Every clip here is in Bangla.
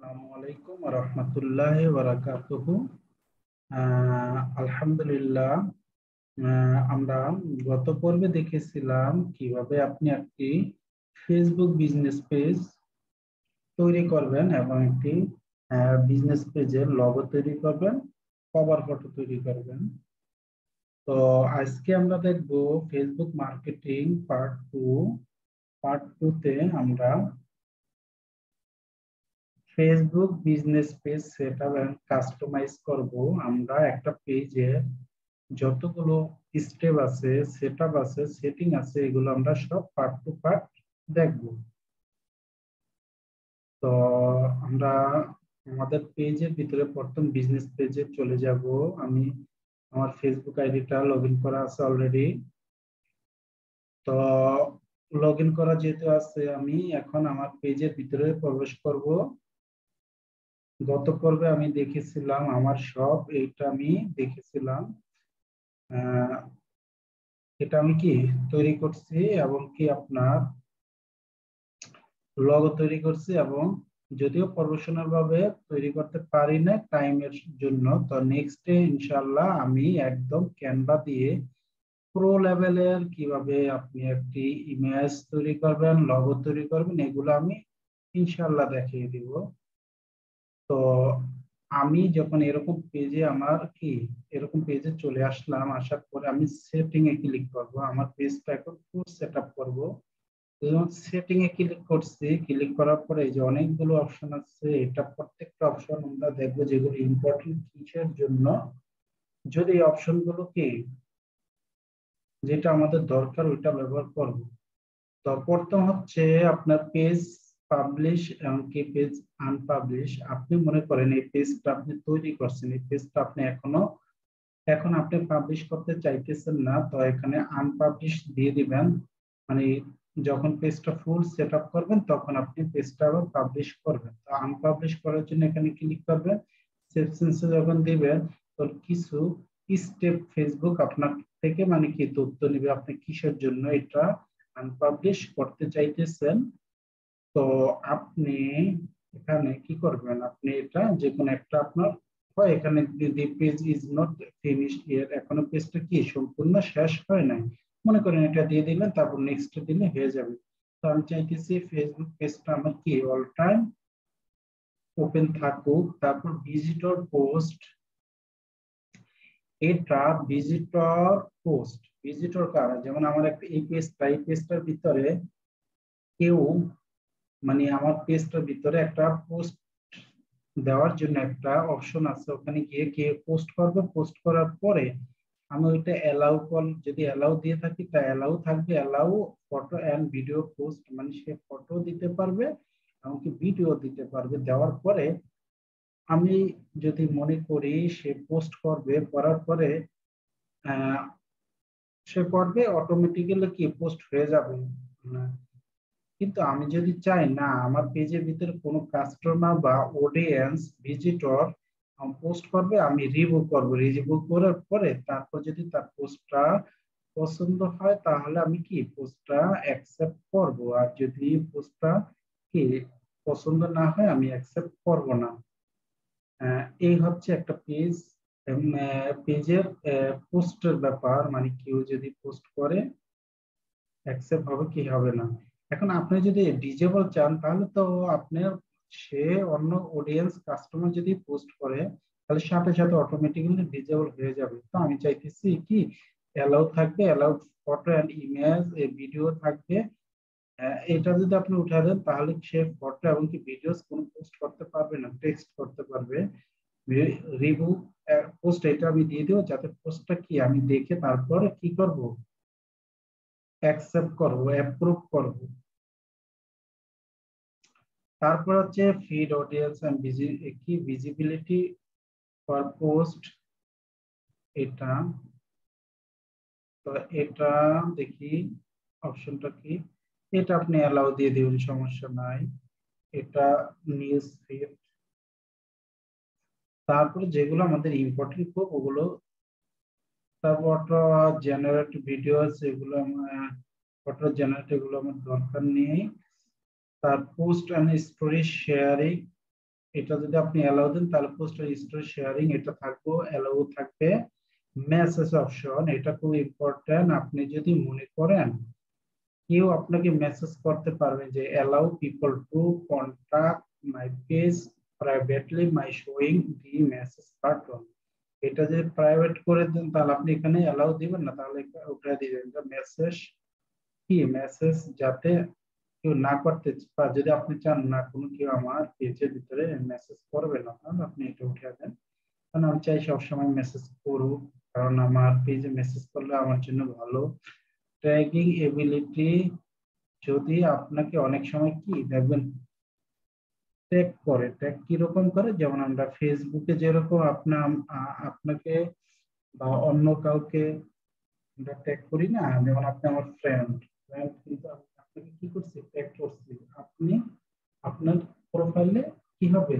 আসসালামু আলাইকুম ওয়া রাহমাতুল্লাহি ওয়া বারাকাতুহু। আলহামদুলিল্লাহ, আমরা গত পর্বে দেখেছিলাম কিভাবে আপনি একটি ফেসবুক বিজনেস পেজ তৈরি করবেন এবং একটি বিজনেস পেজের লোগো তৈরি করবেন, কভার ফটো তৈরি করবেন। তো আজকে আমরা দেখব ফেসবুক মার্কেটিং পার্ট 2 তে আমরা Facebook business page setup and customise করব। আমরা একটা পেজের যতগুলো স্টেপ আছে, সেটআপ আছে, সেটিং আছে, এগুলো আমরা সব পার্ট টু পার্ট দেখব। তো আমরা আমাদের পেজের ভিতরে প্রথম বিজনেস পেজে চলে যাব। আমি আমার ফেসবুক আইডিটা লগইন করা আছে অলরেডি। তো লগইন করা যেহেতু আছে, আমি এখন আমার পেজের ভিতরে প্রবেশ করব। গত পর্বে আমি দেখেছিলাম আমার সব এইটা আমি দেখেছিলাম। আহ, এটা আমি কি তৈরি করছি এবং কি আপনার লগো তৈরি করছি, এবং যদিও প্রফেশনাল ভাবে তৈরি করতে পারি না টাইমের জন্য, তো নেক্সট ডে ইনশাআল্লাহ আমি একদম ক্যানভা দিয়ে প্রো লেভেলের কিভাবে আপনি একটি ইমেজ তৈরি করবেন, লগো তৈরি করবেন, এগুলো আমি ইনশাআল্লাহ দেখিয়ে দিব। তো আমি যখন এরকম পেজে আমার কি এরকম পেজে চলে আসলাম, আসার পরে আমি সেটিং এ ক্লিক করব। আমার পেজটা এখন ফুল সেটআপ করব। সেটিং এ ক্লিক করছি, ক্লিক করার পরে এই যে অনেকগুলো অপশন আছে, এটা প্রত্যেকটা অপশন আমরা দেখবো যেগুলো ইম্পর্টেন্ট কিসের জন্য। যদি এই অপশন গুলো কি যেটা আমাদের দরকার ওইটা ব্যবহার করব। তো প্রথম হচ্ছে আপনার পেজ পাবলিশ এবং কি পেজ আনপাবলিশ। আপনি মনে করেন এই পেজটা আপনি তৈরি করছেন, এই পেজটা আপনি এখন আপনি পাবলিশ করতে চাইতেছেন না, তো এখানে আনপাবলিশ দিয়ে দিবেন। মানে যখন পেজটা ফুল সেটআপ করবেন তখন আপনি পেজটা আবার পাবলিশ করবেন। তো আনপাবলিশ করার জন্য এখানে ক্লিক করবেন। সেভ চেঞ্জে যখন দিবেন, তো কিছু স্টেপ ফেসবুক আপনার থেকে মানে কি তথ্য নেবে, আপনি কিসের জন্য এটা আনপাবলিশ করতে চাইতেছেন। তো আপনি এখানে কি করবেন, আপনি এটা যে কোনো একটা আপনার হয়, এখানে the page is not finished yet, এখনো পেজটা কি সম্পূর্ণ শেষ হয় নাই, মনে করেন এটা দিয়ে দিলেন, তারপর নেক্সট দিলে হয়ে যাবে। তো আমি চাইতেছি ফেসবুক পেজটা আমার কি অল টাইম ওপেন থাকুক। তারপর ভিজিটর পোস্ট, এটা ভিজিটর পোস্ট, ভিজিটর কারা, যেমন আমার একটা এই পেজটার ভিতরে কেউ মানে আমার পেজটার ভিতরে একটা পোস্ট দেওয়ার জন্য একটা অপশন আছে, ওখানে গিয়ে কে পোস্ট করবে, পোস্ট করার পরে আমি ওইটা অ্যালাউ কল যদি অ্যালাউ দিয়ে থাকি তা অ্যালাউ থাকবে, allow photo and video post, মানে সে ফটো দিতে পারবে এমনকি ভিডিও দিতে পারবে। দেওয়ার পরে আমি যদি মনে করি সে পোস্ট করবে, করার পরে আহ, সে করবে, অটোমেটিক্যালি কি পোস্ট হয়ে যাবে। কিন্তু আমি যদি চাই না আমার পেজের ভিতরে কোনো কাস্টমার বা অডিয়েন্স ভিজিটর পোস্ট করবে, আমি রিভিউ করব, রিভিউ করার পরে তারপর যদি তার পোস্টটা পছন্দ হয় তাহলে আমি কি পোস্টটা অ্যাকসেপ্ট করব, আর যদি পোস্টটা কি পছন্দ না হয় আমি অ্যাকসেপ্ট করব না। এই হচ্ছে একটা পেজ পেজের পোস্টের ব্যাপার, মানে কেউ যদি পোস্ট করে অ্যাকসেপ্ট হবে কি হবে না। এখন আপনি যদি ডিজেবল চান তাহলে তো আপনার সে অন্য অডিয়েন্স কাস্টমার যদি পোস্ট করে তাহলে সাথে সাথে অটোমেটিক্যালি ডিজেবল হয়ে যাবে। তো আমি চাইতেছি কি অ্যালাউ থাকবে, অ্যালাউ ফটো এন্ড ইমেজ এ ভিডিও থাকবে। এটা যদি আপনি উঠা দেন তাহলে সে ফটো এবং কি ভিডিওস কোনো পোস্ট করতে পারবে না, টেক্সট করতে পারবে। রিভিউ পোস্ট এটা আমি দিয়ে দেবো, যাতে পোস্টটা কি আমি দেখে তারপরে কি করব, অ্যাকসেপ্ট করব, অ্যাপ্রুভ করব। তারপর হচ্ছে ফিড অডিয়েন্স এন্ড কি ভিজিবিলিটি ফর পোস্ট, এটা তো এটা দেখি অপশনটা কি, এটা আপনি অ্যালাউ দিয়ে দিবেন, সমস্যা নাই। এটা নিউজ ফিড, তারপরে যেগুলো আমাদের ইম্পর্টেন্ট খুব ওগুলো, তারপর জেনারেট ভিডিওস, এগুলো ফটো জেনারেট, এগুলো আমার দরকার নেই। তার পোস্ট এন্ড স্টোরি শেয়ারিং, এটা যদি আপনি অ্যালাউ দেন তাহলে পোস্ট স্টোরি শেয়ারিং এটা থাকবে, অ্যালাউ থাকবে। মেসেজ অপশন এটা খুব ইম্পর্টেন্ট। আপনি যদি মনে করেন কেউ আপনাকে মেসেজ করতে পারবে যে allow people to contact my page privately my showing the message button, এটা যদি প্রাইভেট করে দেন তাহলে আপনি এখানে অ্যালাউ দিবেন না, তাহলে ওটা দিবেন মেসেজ কি মেসেজ যাতে কেউ না করতে পারে। যদি আপনি চান না কোনো কেউ আমার পেজের ভিতরে মেসেজ করবে না, তাহলে আপনি এটা উঠিয়ে দেন। কারণ আমি চাই সবসময় মেসেজ করুক, কারণ আমার পেজে মেসেজ করলে আমার জন্য ভালো। ট্র্যাকিং এবিলিটি, যদি আপনাকে অনেক সময় কি দেখবেন ট্যাগ করে, ট্যাগ কিরকম করে, যেমন আমরা ফেসবুকে যেরকম আপনাকে বা অন্য কাউকে আমরা ট্যাগ করি না, যেমন আপনি আমার ফ্রেন্ড, ফ্রেন্ড কিন্তু আমি আপনাকে কি করছি ট্যাগ করছি, আপনি আপনার প্রোফাইলে কি হবে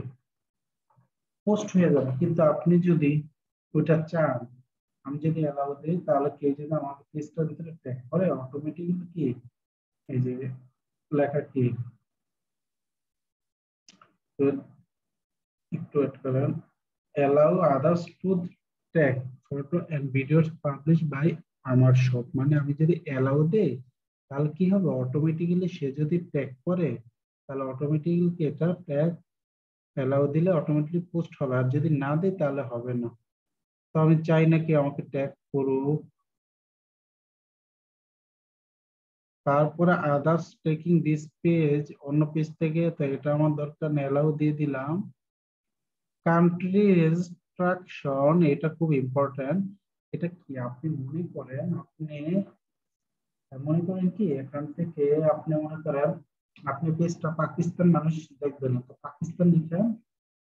পোস্ট হয়ে যাবে। কিন্তু আপনি যদি ওইটা চান, আমি যদি অ্যালাউ দিই তাহলে কেউ যদি আমার পেজটার ভিতরে ট্যাগ করে অটোমেটিক্যালি কি এই যে লেখা কি, তো একটু ওয়েট করেন, allow others to tag photo and videos publish by আমার শপ, মানে আমি যদি অ্যালাউ দেই তাহলে কি হবে অটোমেটিক্যালি সে যদি ট্যাগ করে তাহলে অটোমেটিক্যালি এটা ট্যাগ অ্যালাউ দিলে অটোমেটিক্যালি পোস্ট হবে, আর যদি না দেই তাহলে হবে না। তো আমি চাই না কি আমাকে ট্যাগ করুক। তারপরে আদার্স টেকিং দিস পেজ, অন্য পেজ থেকে, তো এটা আমার দরকার নেই, অ্যালাউ দিয়ে দিলাম। কান্ট্রি রেজিস্ট্রাকশন এটা খুব ইম্পর্টেন্ট। এটা কি আপনি মনে করেন কি এখান থেকে আপনি মনে করেন আপনি পেজটা পাকিস্তান মানুষ দেখবেন না, তো পাকিস্তান লিখেন,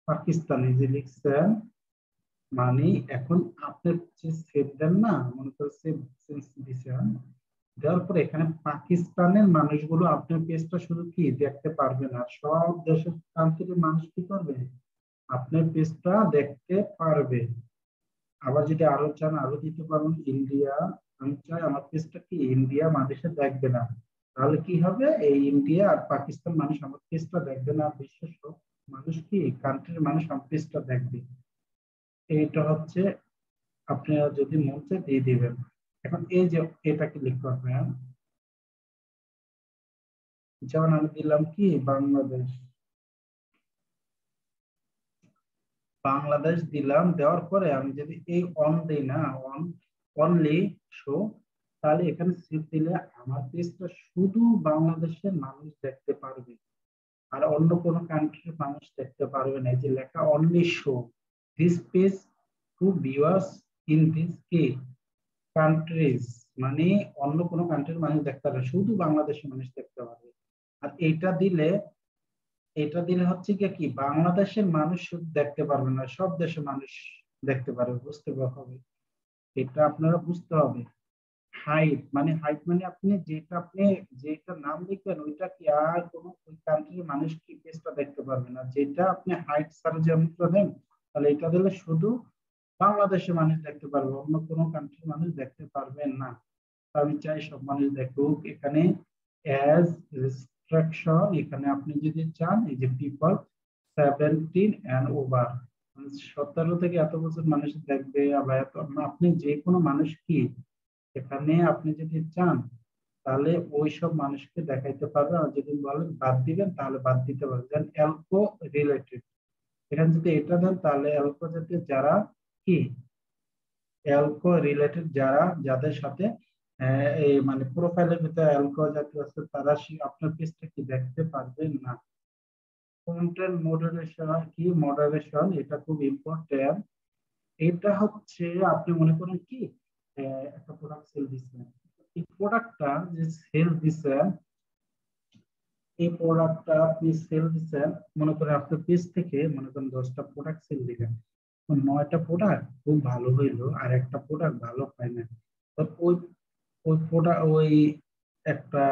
পাকিস্তানি যে লিখছেন, মানে এখন আপনি যে সেভ দেন না, মনে করেন সেভ দিচ্ছেন, দেওয়ার পরে এখানে পাকিস্তানের মানুষগুলো আপনার পেজটা শুধু কি দেখতে পারবে না, সব দেশের কান্ট্রির মানুষ কি করবে আপনার পেজটা দেখতে পারবে। আবার যদি আরো চান আরো দিতে পারবেন ইন্ডিয়া, আমি চাই আমার পেজটা কি ইন্ডিয়া মানুষে দেখবে না, তাহলে কি হবে এই ইন্ডিয়া আর পাকিস্তান মানুষ আমার পেজটা দেখবে না, বিশ্বের সব মানুষ কি কান্ট্রির মানুষ আমার পেজটা দেখবে। এইটা হচ্ছে আপনারা যদি মন চায় দিয়ে দিবেন। এখন এই যে এটা ক্লিক করবেন, যেমন আমি দিলাম কি বাংলাদেশ, বাংলাদেশ দিলাম, দেওয়ার পরে আমি যদি এই অন দেই না, অন অনলি শো, তাহলে এখানে সেভ দিলে আমার পেজটা শুধু বাংলাদেশের মানুষ দেখতে পারবে, আর অন্য কোনো কান্ট্রির মানুষ দেখতে পারবে না। এই যে লেখা only show this page to viewers in this কি কান্ট্রিজ, মানে অন্য কোনো কান্ট্রির মানুষ দেখতে পারবে, শুধু বাংলাদেশের মানুষ দেখতে পারবে। আর এটা দিলে হচ্ছে কি বাংলাদেশের মানুষ শুধু দেখতে পারবে না, সব দেশের মানুষ দেখতে পারবে, বুঝতে হবে। এটা আপনারা বুঝতে হবে। হাইট মানে আপনি যেটা নাম লিখবেন ওইটা কি আর কোনো ওই কান্ট্রির মানুষ কি পেজটা দেখতে পারবে না, যেটা আপনি হাইট সার্চ যেমন দেন তাহলে এটা দিলে শুধু বাংলাদেশের মানুষ দেখতে পারবে, অন্য কোনো কান্ট্রির মানুষ দেখতে পারবেন না। তো আমি চাই সব মানুষ দেখুক। এখানে অ্যাজ রেস্ট্রিকশন, এখানে আপনি যদি চান এই যে পিপল 17 এন্ড ওভার, 17 থেকে এত বছর মানুষ দেখবে, আবার এত আপনি যে কোনো মানুষ কি এখানে আপনি যদি চান তাহলে ওই সব মানুষকে দেখাইতে পারবেন, আর যদি বলেন বাদ দিবেন তাহলে বাদ দিতে পারবেন। দেন অ্যালকো রিলেটেড, এখানে যদি এটা দেন তাহলে অ্যালকো জাতীয় যারা কি অ্যালকো রিলেটেড যারা যাদের সাথে এই মানে প্রোফাইলের ভিতরে অ্যালকো জাতীয় আছে তারা আপনার পেজটা কি দেখতে পারবেন না। কন্টেন্ট মডারেশন কি মডারেশন এটা খুব ইম্পর্টেন্ট। এটা হচ্ছে আপনি মনে করেন কি একটা প্রোডাক্ট সেল দিচ্ছেন, এই প্রোডাক্টটা যে সেল দিচ্ছেন, এই প্রোডাক্টটা আপনি সেল দিচ্ছেন, মনে করেন আপনার পেজ থেকে মনে করেন 10টা প্রোডাক্ট সেল দিলেন, 9টা প্রোডাক্ট খুব ভালো হইলো আর একটা প্রোডাক্ট ভালো হয় না, তো ওই ওই প্রোডাক্ট ওই একটা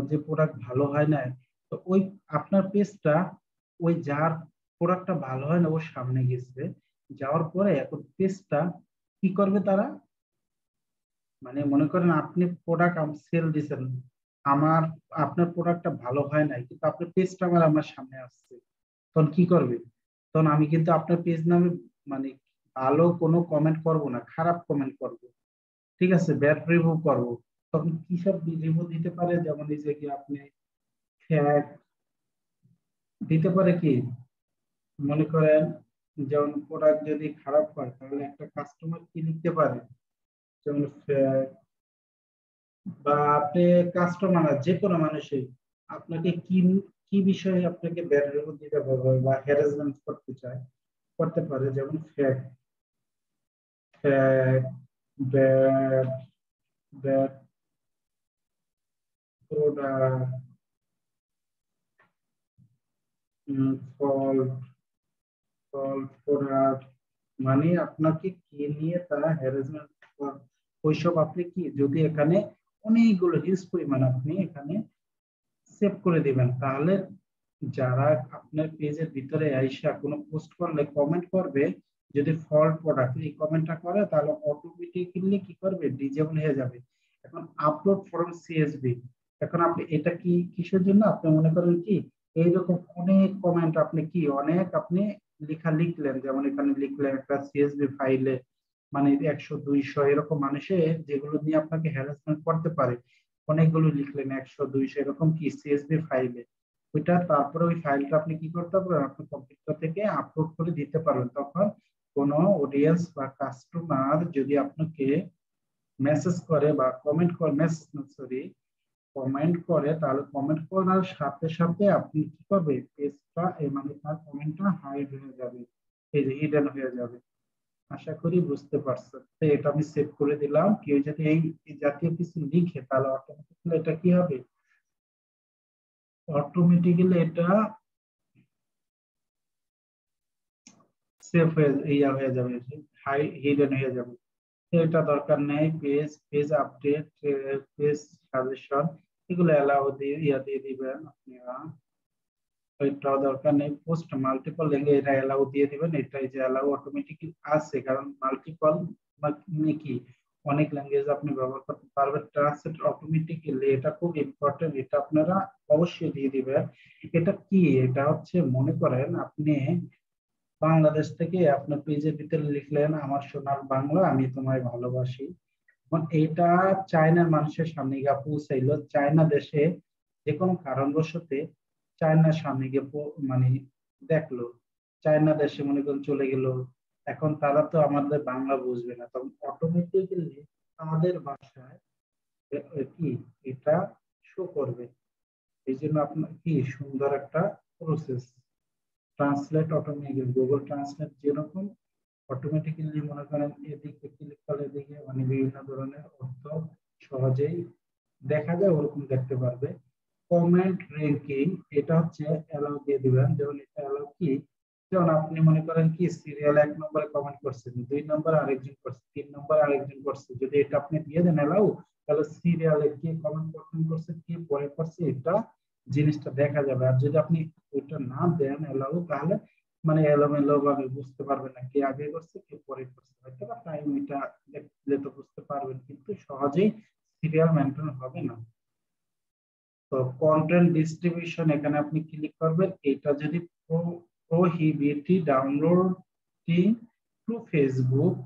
যে প্রোডাক্ট ভালো হয় না, তো ওই আপনার পেজটা ওই যার প্রোডাক্টটা ভালো হয় না ওর সামনে গেছে, যাওয়ার পরে এখন পেজটা কি করবে তারা, মানে মনে করেন আপনি প্রোডাক্ট সেল দিচ্ছেন, আমার আপনার প্রোডাক্টটা ভালো হয় নাই কিন্তু আপনার পেজটা আমার সামনে আসছে, তখন কি করবে? তখন আমি কিন্তু আপনার পেজ নামে মানে ভালো কোনো কমেন্ট করব না, খারাপ কমেন্ট করব, ঠিক আছে, ব্যাড রিভিউ করব। তখন কি সব রিভিউ দিতে পারে, যেমন এই যে কি আপনি ফ্যাক দিতে পারে কি, মনে করেন যেমন প্রোডাক্ট যদি খারাপ হয় তাহলে একটা কাস্টমার কি লিখতে পারে, যেমন fake, বা আপনি কাস্টমার যে কোনো মানুষই আপনাকে কি কি বিষয়ে আপনাকে ব্যাড রিভিউ দিতে পারবে বা হ্যারাসমেন্ট করতে চায়, করতে পারে, যেমন fake, fake, bad, bad product, fault, fault product, মানে আপনাকে কি নিয়ে তারা হ্যারাসমেন্ট, ওইসব আপনি কি যদি এখানে অনেকগুলো হিউজ পরিমাণ আপনি এখানে সেভ করে দিবেন, তাহলে যারা আপনার পেজের ভিতরে আইসা কোনো পোস্ট করলে কমেন্ট করবে, যদি ফল্ট প্রোডাক্ট এই কমেন্টটা করে তাহলে অটোমেটিক্যালি কি করবে, ডিজেবল হয়ে যাবে। এখন আপলোড ফ্রম সিএসভি, এখন আপনি এটা কি কিসের জন্য, আপনি মনে করেন কি এইরকম অনেক কমেন্ট আপনি কি অনেক আপনি লেখা লিখলেন, যেমন এখানে লিখলেন একটা সিএসভি ফাইলে মানে 100 200 এরকম মানুষের যেগুলো নিয়ে আপনাকে হ্যারাসমেন্ট করতে পারে, অনেকগুলো লিখলেন 100 200 এরকম কি সিএসভি ফাইলে, ওইটা তারপরে ওই ফাইলটা আপনি কি করতে পারবেন, আপনি কম্পিউটার থেকে আপলোড করে দিতে পারবেন। তখন কোনো অডিয়েন্স বা কাস্টমার যদি আপনাকে মেসেজ করে বা কমেন্ট করে, মেসেজ না সরি, কমেন্ট করে, তাহলে কমেন্ট করার সাথে সাথে আপনি কি করবে, পেজটা মানে তার কমেন্টটা হাইড হয়ে যাবে, এই যে হিডেন হয়ে যাবে। আশা করি বুঝতে পারছেন। তো এটা আমি সেভ করে দিলাম, কেউ যদি এই জাতীয় কিছু লিখে তাহলে অটোমেটিক্যালি এটা কি হবে, অটোমেটিক্যালি এটা সেভ হয়ে ইয়া হয়ে যাবে, হাই হিডেন হয়ে যাবে। তো এটা দরকার নেই, page page update, page suggestion, এগুলো অ্যালাউ দিয়ে ইয়া দিয়ে দিবেন আপনারা, এটাও দরকার নেই। পোস্ট মাল্টিপল ল্যাঙ্গুয়েজ এটা অ্যালাউ দিয়ে দিবেন, এটাই যে অ্যালাউ অটোমেটিক্যালি আছে, কারণ মাল্টিপল মানে কি অনেক ল্যাঙ্গুয়েজ আপনি ব্যবহার করতে পারবেন, ট্রান্সলেট অটোমেটিক্যালি, এটা খুব ইম্পর্টেন্ট, এটা আপনারা অবশ্যই দিয়ে দিবেন। এটা কি, এটা হচ্ছে মনে করেন আপনি বাংলাদেশ থেকে আপনার পেজের ভিতরে লিখলেন আমার সোনার বাংলা আমি তোমায় ভালোবাসি, এখন এটা চায়নার মানুষের সামনে গিয়ে পৌঁছাইলো, চায়না দেশে যে কোনো কারণবশতে চায়নার সামনে গিয়ে মানে দেখলো, চায়না দেশে মনে করেন চলে গেল, এখন তারা তো আমাদের বাংলা বুঝবে না, তখন অটোমেটিক্যালি আমাদের ভাষায় কি এটা শো করবে। এই জন্য আপনার কি সুন্দর একটা process, translate automatic, Google translate যেরকম অটোমেটিক্যালি মনে করেন এদিকে ক্লিক করলে এদিকে মানে বিভিন্ন ধরনের অর্থ সহজেই দেখা যায়, ওরকম দেখতে পারবে। কমেন্ট র্যাঙ্কিং, এটা হচ্ছে অ্যালাউ দিয়ে দিবেন, যেমন এটা অ্যালাউ কি, যেমন আপনি মনে করেন কি সিরিয়াল 1 নম্বরে কমেন্ট করছেন, 2 নম্বর আরেকজন করছে, 3 নম্বর আরেকজন করছে, যদি এটা আপনি দিয়ে দেন অ্যালাউ, তাহলে সিরিয়ালে কে কমেন্ট প্রথম করছে কে পরে করছে এটা জিনিসটা দেখা যাবে। আর যদি আপনি ওইটা না দেন অ্যালাউ, তাহলে মানে এলোমেলো ভাবে বুঝতে পারবেন না কে আগে করছে কে পরে করছে, হয়তো বা টাইম এটা দেখলে তো বুঝতে পারবেন, কিন্তু সহজেই সিরিয়াল মেনটেন হবে না। তো কন্টেন্ট ডিস্ট্রিবিউশন, এখানে আপনি ক্লিক করবেন, এটা যদি প্রোহিবিটি ডাউনলোডিং টু ফেসবুক,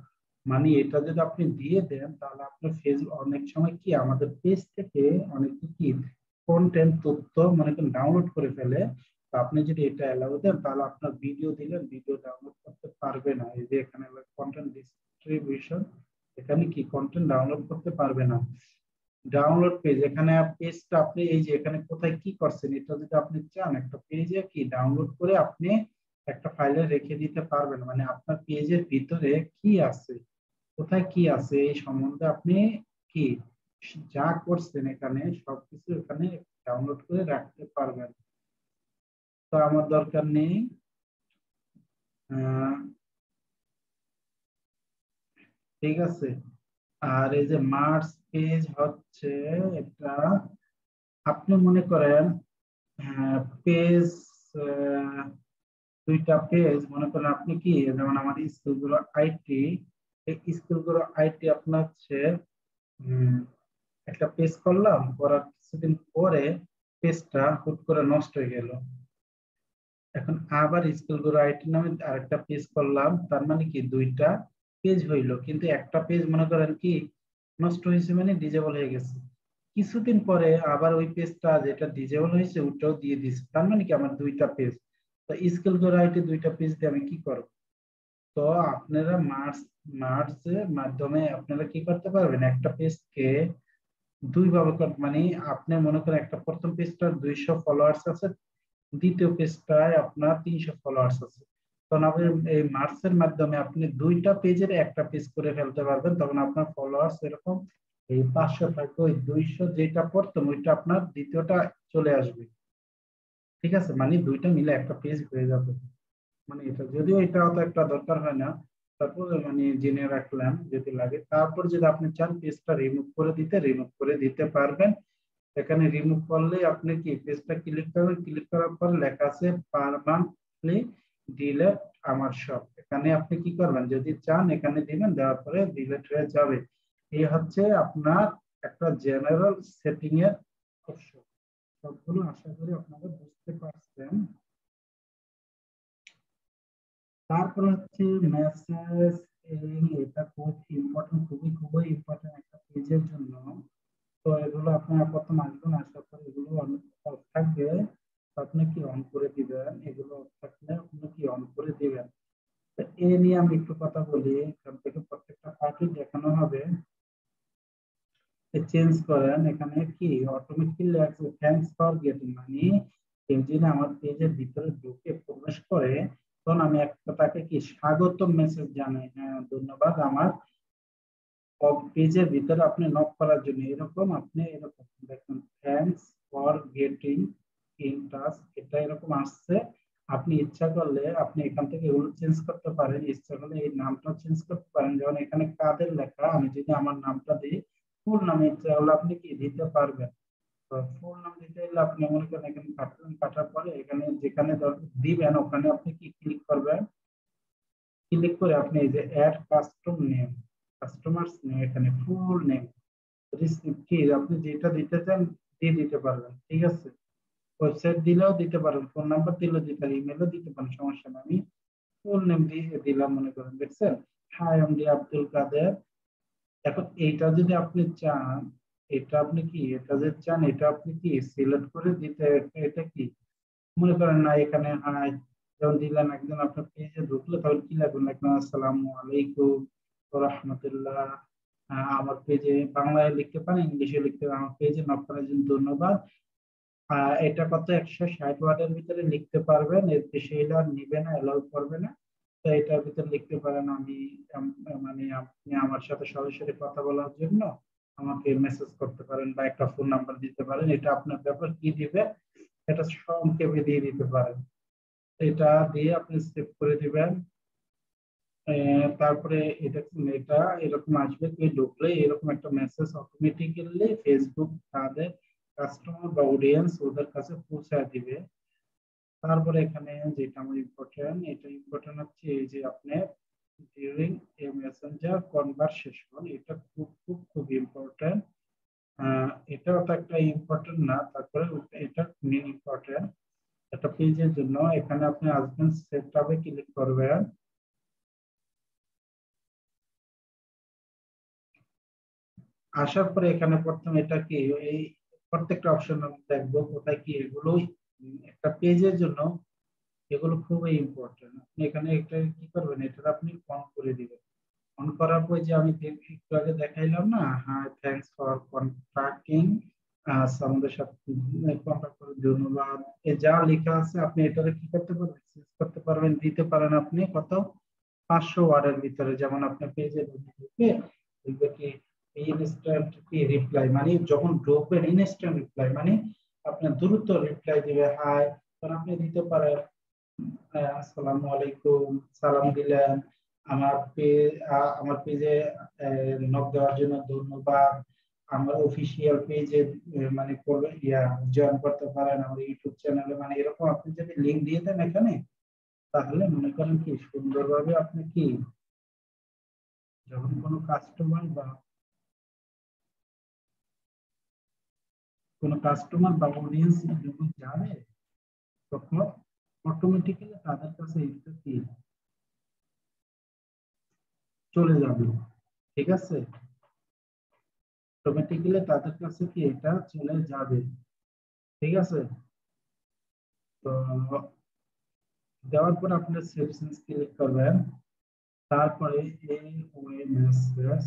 মানে এটা যদি আপনি দিয়ে দেন তাহলে আপনার ফেসবুক অনেক সময় কি আমাদের পেজ থেকে অনেক কি কন্টেন্ট তথ্য মনে করেন ডাউনলোড করে ফেলে, তো আপনি যদি এটা অ্যালাউ দেন তাহলে আপনার ভিডিও দিলে ভিডিও ডাউনলোড করতে পারবে না, এই যে এখানে কন্টেন্ট ডিস্ট্রিবিউশন, এখানে কি কন্টেন্ট ডাউনলোড করতে পারবে না। ডাউনলোড পেজ, এখানে পেজটা আপনি এই যে এখানে কোথায় কি করছেন এটা যদি আপনি চান একটা পেজে কি ডাউনলোড করে আপনি একটা ফাইলে রেখে দিতে পারবেন, মানে আপনার পেজের ভিতরে কি আছে, কোথায় কি আছে এই সম্বন্ধে আপনি কি যা করছেন এখানে সবকিছু এখানে ডাউনলোড করে রাখতে পারবেন। তো আমার দরকার নেই। আহ, ঠিক আছে। আর এই যে মার্চ পেজ হচ্ছে এটা, আপনি মনে করেন পেজ, দুইটা পেজ মনে করেন আপনি কি, যেমন আমার স্কুলগুলো আইটি, এই স্কুলগুলো আইটি আপনার হচ্ছে একটা পেজ করলাম, করার কিছুদিন পরে পেজটা হুট করে নষ্ট হয়ে গেল, এখন আবার স্কুল গুরু আইটি নামে আরেকটা পেজ করলাম, তার মানে কি দুইটা পেজ হইলো, কিন্তু একটা পেজ মনে করেন কি নষ্ট হয়েছে মানে ডিজেবল হয়ে গেছে। কিছুদিন পরে আবার ওই পেজটা যেটা ডিজেবল হয়েছে ওটাও দিয়ে দিচ্ছে, তার মানে কি আমার দুইটা পেজ। তো স্কুল গুরু আইটি দুইটা পেজ দিয়ে আমি কি করব? তো আপনারা মার্চের মাধ্যমে আপনারা কি করতে পারবেন, একটা পেজকে দুই ভাবে মানে আপনি মনে করেন একটা প্রথম পেজটার 200 ফলোয়ার্স আছে, দ্বিতীয় পেজটায় আপনার 300 ফলোয়ার্স আছে, তখন আপনি এই মার্চের মাধ্যমে আপনি দুইটা পেজের একটা পেজ করে ফেলতে পারবেন, তখন আপনার ফলোয়ার্স এরকম এই 500 থাকবে, ওই 200 যেটা প্রথম ওইটা আপনার দ্বিতীয়টা চলে আসবে। ঠিক আছে, মানে দুইটা মিলে একটা পেজ হয়ে যাবে। মানে এটা যদিও এটা অত একটা দরকার হয় না, তারপর মানে জেনে রাখলাম যদি লাগে। তারপর যদি আপনি চান পেজটা রিমুভ করে দিতে, রিমুভ করে দিতে পারবেন। এখানে রিমুভ করলে আপনি কি পেজটা ক্লিক করবেন, ক্লিক করার পর লেখা আছে পার্মানেন্টলি ডিলিট আমার সব, এখানে আপনি কি করবেন যদি চান এখানে দিবেন, দেওয়ার পরে ডিলিট হয়ে যাবে। এই হচ্ছে আপনার একটা জেনারেল সেটিং এর অপশন। সবগুলো আশা করি আপনারা বুঝতে পারছেন। তারপর হচ্ছে মেসেজ, এটা খুব ইম্পর্টেন্ট, খুবই খুবই ইম্পর্টেন্ট একটা পেজের জন্য। তো এগুলো আপনার প্রথম আসবেন, আসার পর এগুলো অফ থাকবে, তো আপনি কি অন করে দিবেন, এগুলো অফ থাকলে আপনি কি অন করে দিবেন। তো এ নিয়ে আমি একটু কথা বলি, এখান থেকে প্রত্যেকটা পার্টি দেখানো হবে। চেঞ্জ করেন, এখানে কি অটোমেটিক্যালি আছে থ্যাঙ্কস ফর গেটিং, মানে কেউ যদি আমার পেজের ভিতরে ঢুকে প্রবেশ করে, তখন আমি একটা তাকে কি স্বাগতম মেসেজ জানাই, হ্যাঁ ধন্যবাদ আমার পেজের ভিতরে আপনি নক করার জন্য, এরকম আপনি এরকম দেখুন thanks for getting in touch, এটা এরকম আসছে। আপনি ইচ্ছা করলে আপনি এখান থেকে এগুলো চেঞ্জ করতে পারেন, ইচ্ছা করলে এই নামটা চেঞ্জ করতে পারেন, যেমন এখানে কাদের লেখা, আমি যদি আমার নামটা দিই, ফুল নামে ইচ্ছা হলে আপনি কি দিতে পারবেন। তো ফুল নাম দিতে হলে আপনি মনে করেন এখানে কাটলেন, কাটার পরে এখানে যেখানে দিবেন ওখানে আপনি কি ক্লিক করবেন, ক্লিক করে আপনি এই যে add custom name, customers name, এখানে ফুল নেম রিসিভ কি আপনি যেটা দিতে চান দিয়ে দিতে পারবেন। ঠিক আছে, ওয়েবসাইট দিলেও দিতে পারেন, ফোন নাম্বার দিলেও দিতে পারেন, ইমেলও দিতে পারেন, সমস্যা নেই। আমি ফুল নেম দিয়ে দিলাম, মনে করেন দেখছেন হাই এমডি আব্দুল কাদের। এখন এইটা যদি আপনি চান, এটা আপনি কি এটা যে চান এটা আপনি কি সিলেক্ট করে দিতে, এটা কি মনে করেন না এখানে হাই যেমন দিলেন, একজন আপনার পেজে ঢুকলো তখন কি লাগবে, লিখবেন আসসালামু আলাইকুম ওয়া রাহমাতুল্লাহ। আমার পেজে বাংলায় লিখতে পারেন, ইংলিশে লিখতে পারেন, আমার পেজে নক করার জন্য ধন্যবাদ। এটা কত 160 ওয়ার্ডের ভিতরে লিখতে পারবেন, এর বেশি এটা আর নিবে না, এলাও করবে না। তো এটার ভিতরে লিখতে পারেন আমি মানে আপনি আমার সাথে সরাসরি কথা বলার জন্য আমাকে মেসেজ করতে পারেন, বা একটা ফোন নাম্বার দিতে পারেন, এটা আপনার ব্যাপার কি দিবে এটা সংক্ষেপে দিয়ে দিতে পারেন। এটা দিয়ে আপনি সেভ করে দিবেন। তারপরে এটা এটা এরকম আসবে, তুই ঢুকলে এরকম একটা মেসেজ অটোমেটিক্যালি ফেসবুক তাদের কাস্টমার বা অডিয়েন্স ওদের কাছে পৌঁছায় দিবে। তারপরে এখানে যেটা আমার ইম্পর্টেন্ট, এটা ইম্পর্টেন্ট হচ্ছে এই যে আপনি ডিউরিং এ মেসেঞ্জার কনভারসেশন, এটা খুব খুব খুব ইম্পর্টেন্ট। এটাও তো একটা ইম্পর্টেন্ট না, তারপরে এটা মেন ইম্পর্টেন্ট একটা পেজের জন্য। এখানে আপনি আসবেন, সেটআপে ক্লিক করবেন। আসার পরে এখানে প্রথমে এটা কি এই প্রত্যেকটা অপশন আমি দেখবো কোথায় কি এগুলো একটা পেজের জন্য এগুলো খুবই ইম্পর্টেন্ট। আপনি এখানে এটা কি করবেন, এটা আপনি অন করে দিবেন। অন করার পর যে আমি একটু আগে দেখাইলাম না, হ্যাঁ থ্যাঙ্কস ফর কন্ট্যাক্টিং আমাদের সাথে কন্ট্যাক্ট করে ধন্যবাদ, এ যা লেখা আছে আপনি এটারে কি করতে পারবেন, চেঞ্জ করতে পারবেন, দিতে পারেন আপনি কত 500 ওয়ার্ডের ভিতরে। যেমন আপনার পেজে ঢুকে দেখবে কি ইনস্ট্যান্ট কি রিপ্লাই, মানে যখন ঢুকবেন ইনস্ট্যান্ট রিপ্লাই, মানে আপনার দ্রুত রিপ্লাই দিবে হাই, তখন আপনি দিতে পারেন আসসালামু আলাইকুম, সালাম দিলেন, আমার পেজে নক দেওয়ার জন্য ধন্যবাদ, আমার অফিসিয়াল পেজে মানে করবে জয়েন করতে পারেন আমার ইউটিউব চ্যানেলে, মানে এরকম আপনি যদি লিংক দিয়ে দেন এখানে, তাহলে মনে করেন কি সুন্দরভাবে আপনি কি যখন কোনো কাস্টমার বা অডিয়েন্স যখন যাবে তখন অটোমেটিক্যালি তাদের কাছে এটা কি চলে যাবে। ঠিক আছে, অটোমেটিক্যালি তাদের কাছে কি এটা চলে যাবে। ঠিক আছে, তো দেওয়ার পর আপনি সেভ চেঞ্জ ক্লিক করবেন। তারপরে এই ওয়ে মেসেজ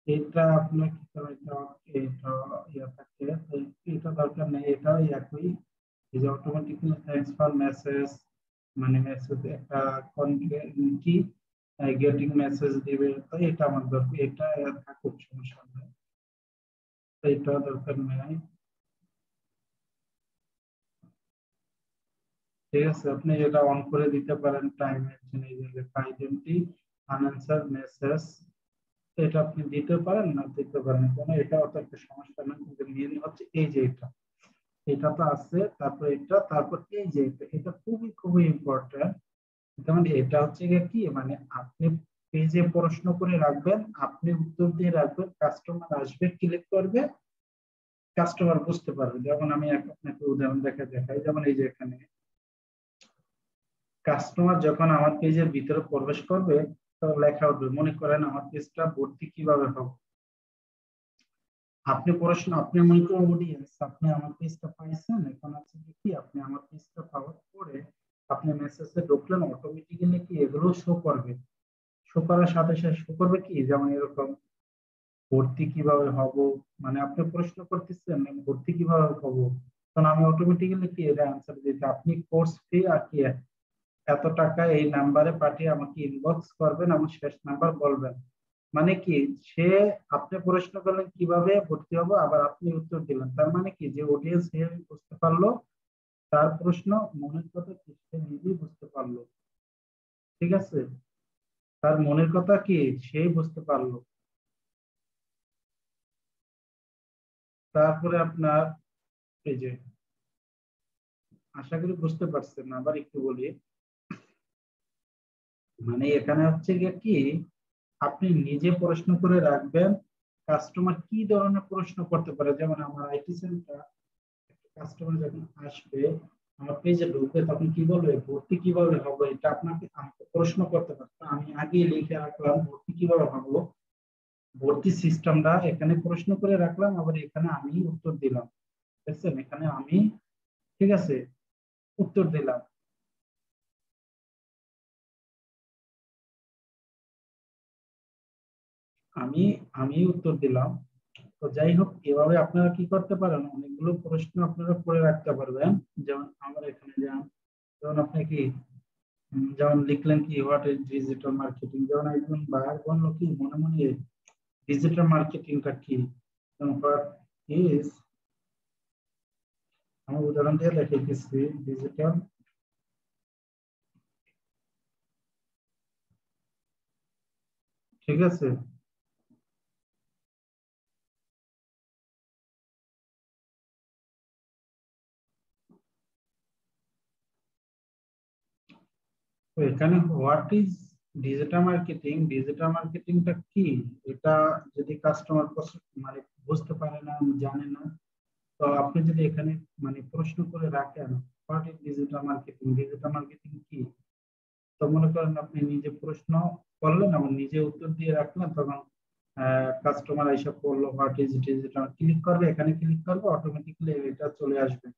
এটা আপনার কি করে, এটা ইয়া থাকে তো এটা দরকার নেই, এটা একই। এই যে অটোমেটিক্যালি থ্যাঙ্কস ফর মেসেজ, মানে মেসেজ একটা কি গেটিং মেসেজ দিবে, তো এটা আমার দরকার, এটা থাকুক সমস্যা নেই, তো এটা দরকার নেই। ঠিক আছে, আপনি এটা অন করে দিতে পারেন টাইমের জন্য, এই যে আইডেন্টি আনআনসার মেসেজ, এটা আপনি দিতে পারেন না দিতে পারেন কোনো, এটা অত একটা সমস্যা না, কিন্তু মেন হচ্ছে এই যে এটা তো আছে, তারপর এটা, তারপর এই যে এটা খুবই খুবই ইম্পর্টেন্ট। যেমন এটা হচ্ছে গিয়ে কি, মানে আপনি পেজে প্রশ্ন করে রাখবেন, আপনি উত্তর দিয়ে রাখবেন, কাস্টমার আসবে ক্লিক করবে, কাস্টমার বুঝতে পারবে। যেমন আমি আপনাকে উদাহরণ দেখাই, যেমন এই যে এখানে কাস্টমার যখন আমার পেজের ভিতরে প্রবেশ করবে, তো লেখা উঠবে, মনে করেন আমার পেজটা ভর্তি কিভাবে হবে। আপনি প্রশ্ন, আপনি মনে করেন অডিয়েন্স, আপনি আমার পেজটা পাইছেন, এখন হচ্ছে কি আপনি আমার পেজটা পাওয়ার পরে আপনি মেসেজে ঢুকলেন, অটোমেটিক্যালি কি এগুলো শো করবে, শো করার সাথে সাথে শো করবে কি, যেমন এরকম ভর্তি কিভাবে হব, মানে আপনি প্রশ্ন করতেছেন আমি ভর্তি কিভাবে হব, তখন আমি অটোমেটিক্যালি কি এটা অ্যান্সার দিতে, আপনি কোর্স ফি আর কি এত টাকা এই নাম্বারে পাঠিয়ে আমাকে ইনবক্স করবেন, আমার শেষ নাম্বার বলবেন। মানে কি, সে আপনি প্রশ্ন করলেন কিভাবে ভর্তি হবো, আবার আপনি উত্তর দিলেন, তার মানে কি যে অডিয়েন্স সে বুঝতে পারলো, তার প্রশ্ন মনের কথা কি সে নিজেই বুঝতে পারলো। ঠিক আছে, তার মনের কথা কি সেই বুঝতে পারলো। তারপরে আপনার এই যে, আশা করি বুঝতে পারছেন, আবার একটু বলি, মানে এখানে হচ্ছে গিয়ে কি আপনি নিজে প্রশ্ন করে রাখবেন, কাস্টমার কি ধরনের প্রশ্ন করতে পারে। যেমন আমার আইটি সেন্টার, কাস্টমার যখন আসবে আমার পেজে ঢুকবে, তখন কি বলবে ভর্তি কিভাবে হবে, এটা আপনাকে আমাকে প্রশ্ন করতে পারে, তো আমি আগে লিখে রাখলাম ভর্তি কিভাবে হবো, ভর্তি সিস্টেমটা এখানে প্রশ্ন করে রাখলাম, আবার এখানে আমি উত্তর দিলাম। বুঝছেন, এখানে আমি, ঠিক আছে, উত্তর দিলাম। আমি আমি উত্তর দিলাম। তো যাই হোক, এভাবে আপনারা কি করতে পারেন, অনেকগুলো প্রশ্ন আপনারা করে রাখতে পারবেন। যেমন আমার এখানে যান, যেমন আপনি কি যেমন লিখলেন কি হোয়াট ইজ ডিজিটাল মার্কেটিং, যেমন একজন বায়ার বললো কি মনে মনে ডিজিটাল মার্কেটিংটা কি, হোয়াট ইজ, আমি উদাহরণ দিয়ে লিখে দিচ্ছি, ডিজিটাল, ঠিক আছে। তো এখানে হোয়াট ইজ ডিজিটাল মার্কেটিংটা কি, এটা যদি কাস্টমার মানে বুঝতে পারে না, জানে না, তো আপনি যদি এখানে মানে প্রশ্ন করে রাখেন হোয়াট ইজ ডিজিটাল মার্কেটিং কি, তো মনে করেন আপনি নিজে প্রশ্ন করলেন এবং নিজে উত্তর দিয়ে রাখলেন, তখন কাস্টমার এসে পড়লো হোয়াট ইজ ডিজিটাল, ক্লিক করবে, এখানে ক্লিক করবে, অটোমেটিক্যালি এটা চলে আসবে,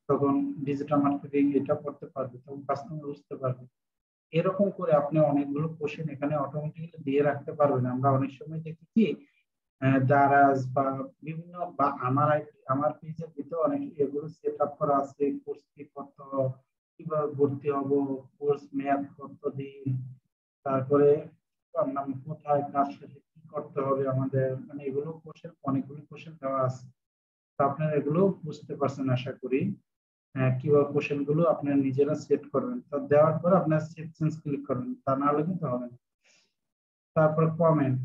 তখন ডিজিটাল মার্কেটিং এটা করতে পারবে, তখন কাস্টমার বুঝতে পারবে। এরকম করে আপনি অনেকগুলো কোশ্চেন এখানে অটোমেটিক্যালি দিয়ে রাখতে পারবেন। আমরা অনেক সময় দেখি কি দারাজ বা বিভিন্ন, বা আমার পেজের ভিতরে অনেক এগুলো সেট আপ করা আছে, কোর্স ফি কত, কিভাবে ভর্তি হব, কোর্স মেয়াদ কত দিন, তারপরে আপনার কোথায় কাজ শেষে কি করতে হবে আমাদের, মানে এগুলো কোশ্চেন, অনেকগুলো কোশ্চেন দেওয়া আছে। তো আপনারা এগুলো বুঝতে পারছেন আশা করি। কিভাবে কোশ্চেন গুলো আপনারা নিজেরা সেট করবেন, তো দেওয়ার পর আপনার সেভ চেঞ্জ ক্লিক করবেন, তা না হলে কিন্তু হবে না। তারপর কমেন্ট,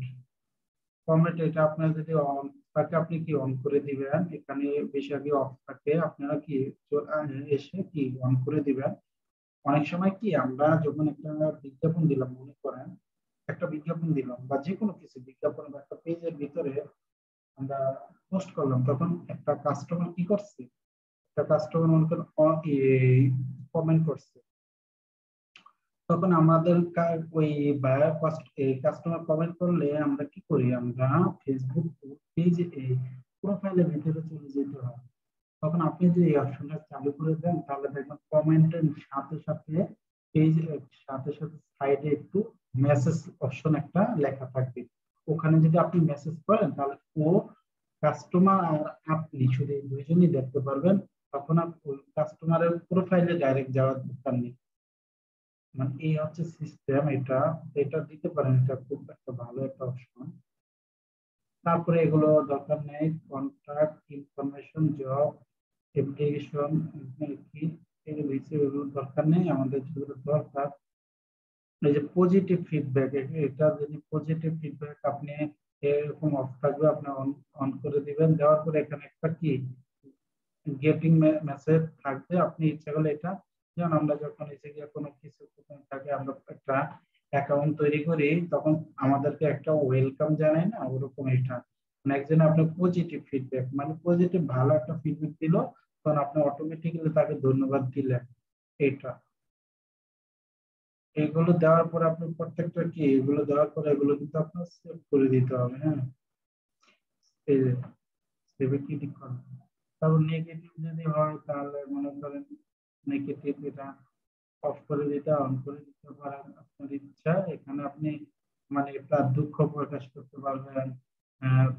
এটা আপনার যদি অন থাকে আপনি কি অন করে দিবেন, এখানে বেশিরভাগই অফ থাকে, আপনারা কি এসে কি অন করে দিবেন। অনেক সময় কি আমরা যখন একটা বিজ্ঞাপন দিলাম, মনে করেন একটা বিজ্ঞাপন দিলাম বা যে কোনো কিছু বিজ্ঞাপন বা একটা পেজের ভিতরে আমরা পোস্ট করলাম, তখন একটা কাস্টমার কি করছে, একটা কাস্টমার মনে করেন কমেন্ট করছে, তখন আমাদের ওই বায়ার কাস্টমার কমেন্ট করলে আমরা কি করি, আমরা ফেসবুক পেজ এই প্রোফাইলের ভিতরে চলে যেতে হয়। তখন আপনি যদি এই অপশনটা চালু করে দেন তাহলে দেখবেন কমেন্টের সাথে সাথে পেজ সাথে সাথে সাইডে একটু মেসেজ অপশন একটা লেখা থাকবে। ওখানে যদি আপনি মেসেজ করেন তাহলে ও কাস্টমার আর আপনি শুধু এই দুইজনই দেখতে পারবেন। তখন আর কাস্টমারের প্রোফাইলে ডাইরেক্ট যাওয়ার দরকার নেই। মানে এই হচ্ছে সিস্টেম, এটা এটা দিতে পারেন, এটা খুব একটা ভালো একটা অপশন। তারপরে এগুলো দরকার নেই, কন্ট্রাক্ট ইনফরমেশন, জব অ্যাপ্লিকেশন কি, এগুলো দরকার নেই। আমাদের যেগুলো দরকার এই যে পজিটিভ ফিডব্যাক, এটা যদি পজিটিভ ফিডব্যাক আপনি এরকম অফ থাকবে আপনি অন অন করে দিবেন। দেওয়ার পরে এখানে একটা কি গেটিং মেসেজ থাকবে, আপনি ইচ্ছা করলে এটা, যেমন আমরা যখন এসে গিয়ে কোনো কিছু থাকে আমরা একটা অ্যাকাউন্ট তৈরি করি তখন আমাদেরকে একটা ওয়েলকাম জানাই না, ওরকম এটা মানে একজন আপনি পজিটিভ ফিডব্যাক মানে পজিটিভ ভালো একটা ফিডব্যাক দিল, তখন আপনি অটোমেটিক্যালি তাকে ধন্যবাদ দিলেন। এটা এগুলো দেওয়ার পর আপনি প্রত্যেকটা কি এগুলো দেওয়ার পর এগুলো কিন্তু আপনার সেভ করে দিতে হবে। হ্যাঁ, এই যে সেভে ক্লিক করুন। তারপর নেগেটিভ যদি হয় তাহলে মনে করেন নেগেটিভ এটা অফ করে দিতে অন করে দিতে পারেন, আপনার ইচ্ছা। এখানে আপনি মানে তার দুঃখ প্রকাশ করতে পারবেন,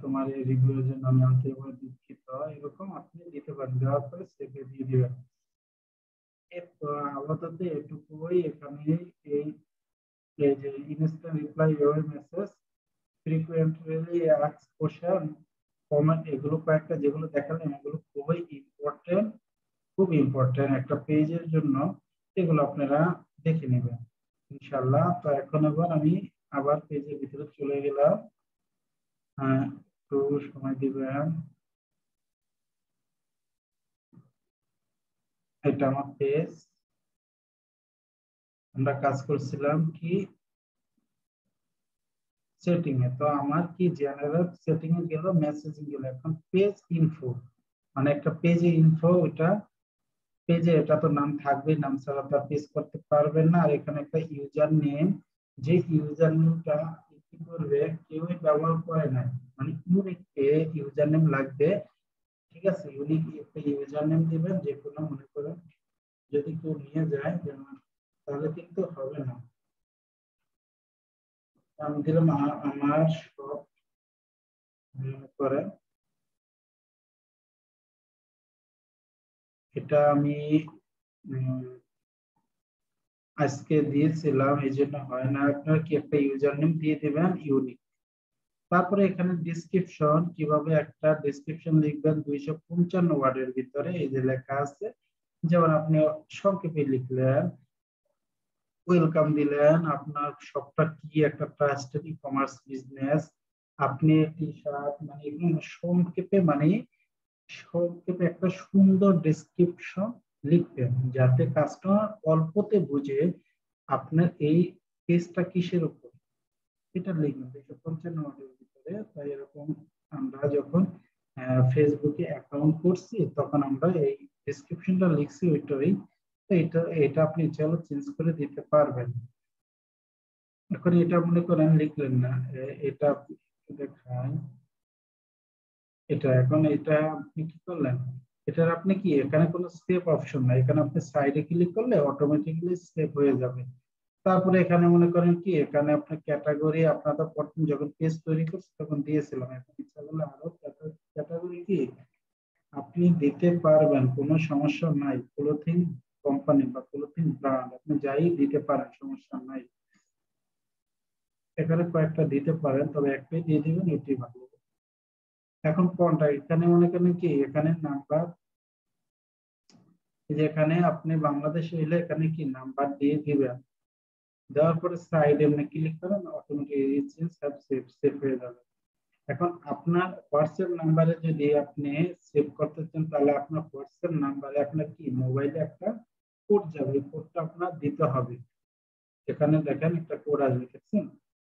তোমার এই রিভিউর জন্য আমি আন্তরিকভাবে দুঃখিত, এরকম আপনি দিতে পারেন। দেওয়ার পরে সেভে দিয়ে দিবেন। আপাতত এটুকুই এখানে। এই এই যে instant reply your message, frequently asked question, comment, এগুলো কয়েকটা যেগুলো দেখালাম এগুলো খুবই ইম্পর্টেন্ট, খুব ইম্পর্টেন্ট একটা পেজের জন্য। এগুলো আপনারা দেখে নেবেন ইনশাল্লাহ। তো এখন আবার আমি আবার পেজের ভিতরে চলে গেলাম। একটু সময় দিবেন। এটা আমার পেজ, আমরা কাজ করছিলাম কি সেটিং এ। তো আমার কি জেনারেল সেটিং এ গেল, মেসেজিং গেল, এখন পেজ ইনফো মানে একটা পেজে ইনফো, ওটা পেজে এটা তো নাম থাকবেই, নাম ছাড়া তো পেজ করতে পারবেন না। আর এখানে একটা ইউজার নেম, যে ইউজার নেমটা কি করবে কেউই ব্যবহার করে না, মানে ইউনিক ইউজার নেম লাগবে। ঠিক আছে, ইউনিক একটা ইউজার নেম দিবেন যে কোনো, মনে করেন যদি কেউ নিয়ে যায় যেমন, তাহলে কিন্তু হবে না। আমি দিলাম আমার সব, মনে করেন এটা আমি আজকে দিয়েছিলাম এই জন্য হয় না। আপনার কি একটা ইউজার নেম দিয়ে দিবেন ইউনিক। তারপরে এখানে ডেসক্রিপশন, কিভাবে একটা ডেসক্রিপশন লিখবেন 255 ওয়ার্ডের ভিতরে, এই যে লেখা আছে। যেমন আপনি সংক্ষেপে লিখলেন, ওয়েলকাম দিলেন, আপনার শপটা কি, একটা ট্রাস্টেড ই কমার্স বিজনেস, আপনি টি শার্ট, মানে এগুলো সংক্ষেপে মানে সংক্ষেপে একটা সুন্দর ডেসক্রিপশন লিখবেন যাতে কাস্টমার অল্পতে বুঝে আপনার এই পেজটা কিসের উপর, এটা লিখবেন 255 ওয়ার্ডের ভিতরে। তাই এরকম আমরা যখন ফেসবুকে অ্যাকাউন্ট করছি তখন আমরা এই ডেসক্রিপশনটা লিখছি ওইটাই। তো এটা এটা আপনি চাইলে চেঞ্জ করে দিতে পারবেন। এখন এটা মনে করেন লিখলেন না, এটা আপনি দেখান, এটা এখন এটা আপনি কি করলেন, এটার আপনি কি এখানে কোনো সেভ অপশন নাই, এখানে আপনি সাইডে ক্লিক করলে অটোমেটিক্যালি সেভ হয়ে যাবে। তারপরে এখানে মনে করেন কি এখানে আপনার ক্যাটাগরি, আপনার তো প্রথম যখন পেজ তৈরি করছে তখন দিয়েছিলাম, এখন ইচ্ছা করলে আরো ক্যাটাগরি কি আপনি দিতে পারবেন, কোনো সমস্যা নাই। ক্লোথিং কোম্পানি বা ক্লোথিং ব্র্যান্ড আপনি যাই দিতে পারেন, সমস্যা নাই। এখানে কয়েকটা দিতে পারেন, তবে একটাই দিয়ে দিবেন, এটি ভালো। এখন কোনটা এখানে মনে করেন কি এখানে নাম্বার, যে এখানে আপনি বাংলাদেশে এলে এখানে কি নাম্বার দিয়ে দিবেন। দেওয়ার পরে সাইডে আপনি ক্লিক করেন, অটোমেটিক সেভ হয়ে যাবে। এখন আপনার হোয়াটসঅ্যাপ নাম্বারে যদি আপনি সেভ করতে চান তাহলে আপনার হোয়াটসঅ্যাপ নাম্বারে আপনার কি মোবাইলে একটা কোড যাবে, এই কোডটা আপনার দিতে হবে। এখানে দেখেন একটা কোড আসবে, দেখছেন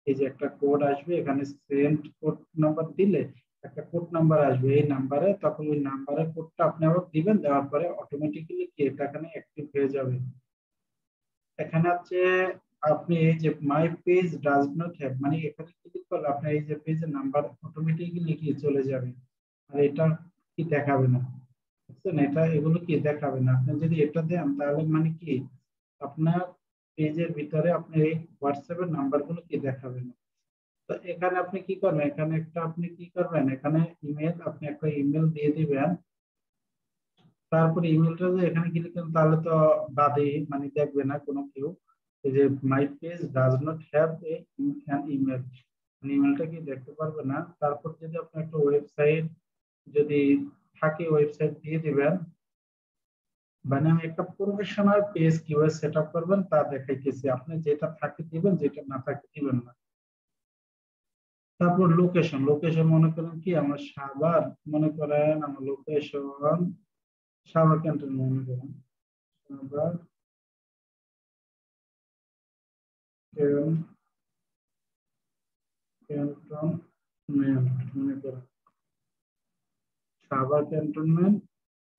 এই যে একটা কোড আসবে, এখানে সেন্ড কোড নাম্বার দিলে একটা কোড নাম্বার আসবে এই নাম্বারে, তখন ওই নাম্বারের কোডটা আপনি আবার দিবেন। দেওয়ার পরে অটোমেটিক্যালি কি এটা এখানে অ্যাক্টিভ হয়ে যাবে। এখানে হচ্ছে আপনি এই যে my page does not have, মানে এখানে ক্লিক করলে আপনার এই যে পেজের নাম্বার অটোমেটিক্যালি কি চলে যাবে, আর এটা কি দেখাবে না, বুঝছেন? এটা এগুলো কি দেখাবে না। আপনি যদি এটা দেন তাহলে মানে কি আপনার পেজের ভিতরে আপনি এই হোয়াটসঅ্যাপের নাম্বারগুলো কি দেখাবে না। তো এখানে আপনি কি করবেন, এখানে একটা আপনি কি করবেন, এখানে ইমেল, আপনি একটা ইমেল দিয়ে দিবেন। তারপরে ইমেলটা যে এখানে ক্লিক করেন তাহলে তো বাদে মানে দেখবে না কোনো কেউ, এই যে my page does not have a an email, মানে ইমেলটা কি দেখতে পারবে না। তারপর যদি আপনি একটা ওয়েবসাইট যদি থাকে ওয়েবসাইট দিয়ে দিবেন। মানে আমি একটা প্রফেশনাল পেজ কিভাবে সেট আপ করবেন তা দেখাইতেছি, আপনি যেটা থাকে দিবেন, যেটা না থাকে দিবেন না। তারপর লোকেশন, লোকেশন মনে করেন কি আমার সাভার, মনে করেন আমার লোকেশন সাভার ক্যান্টন, মনে করেন সাভার ক্যান্টনমেন্ট, মনে করেন সাভার ক্যান্টনমেন্ট,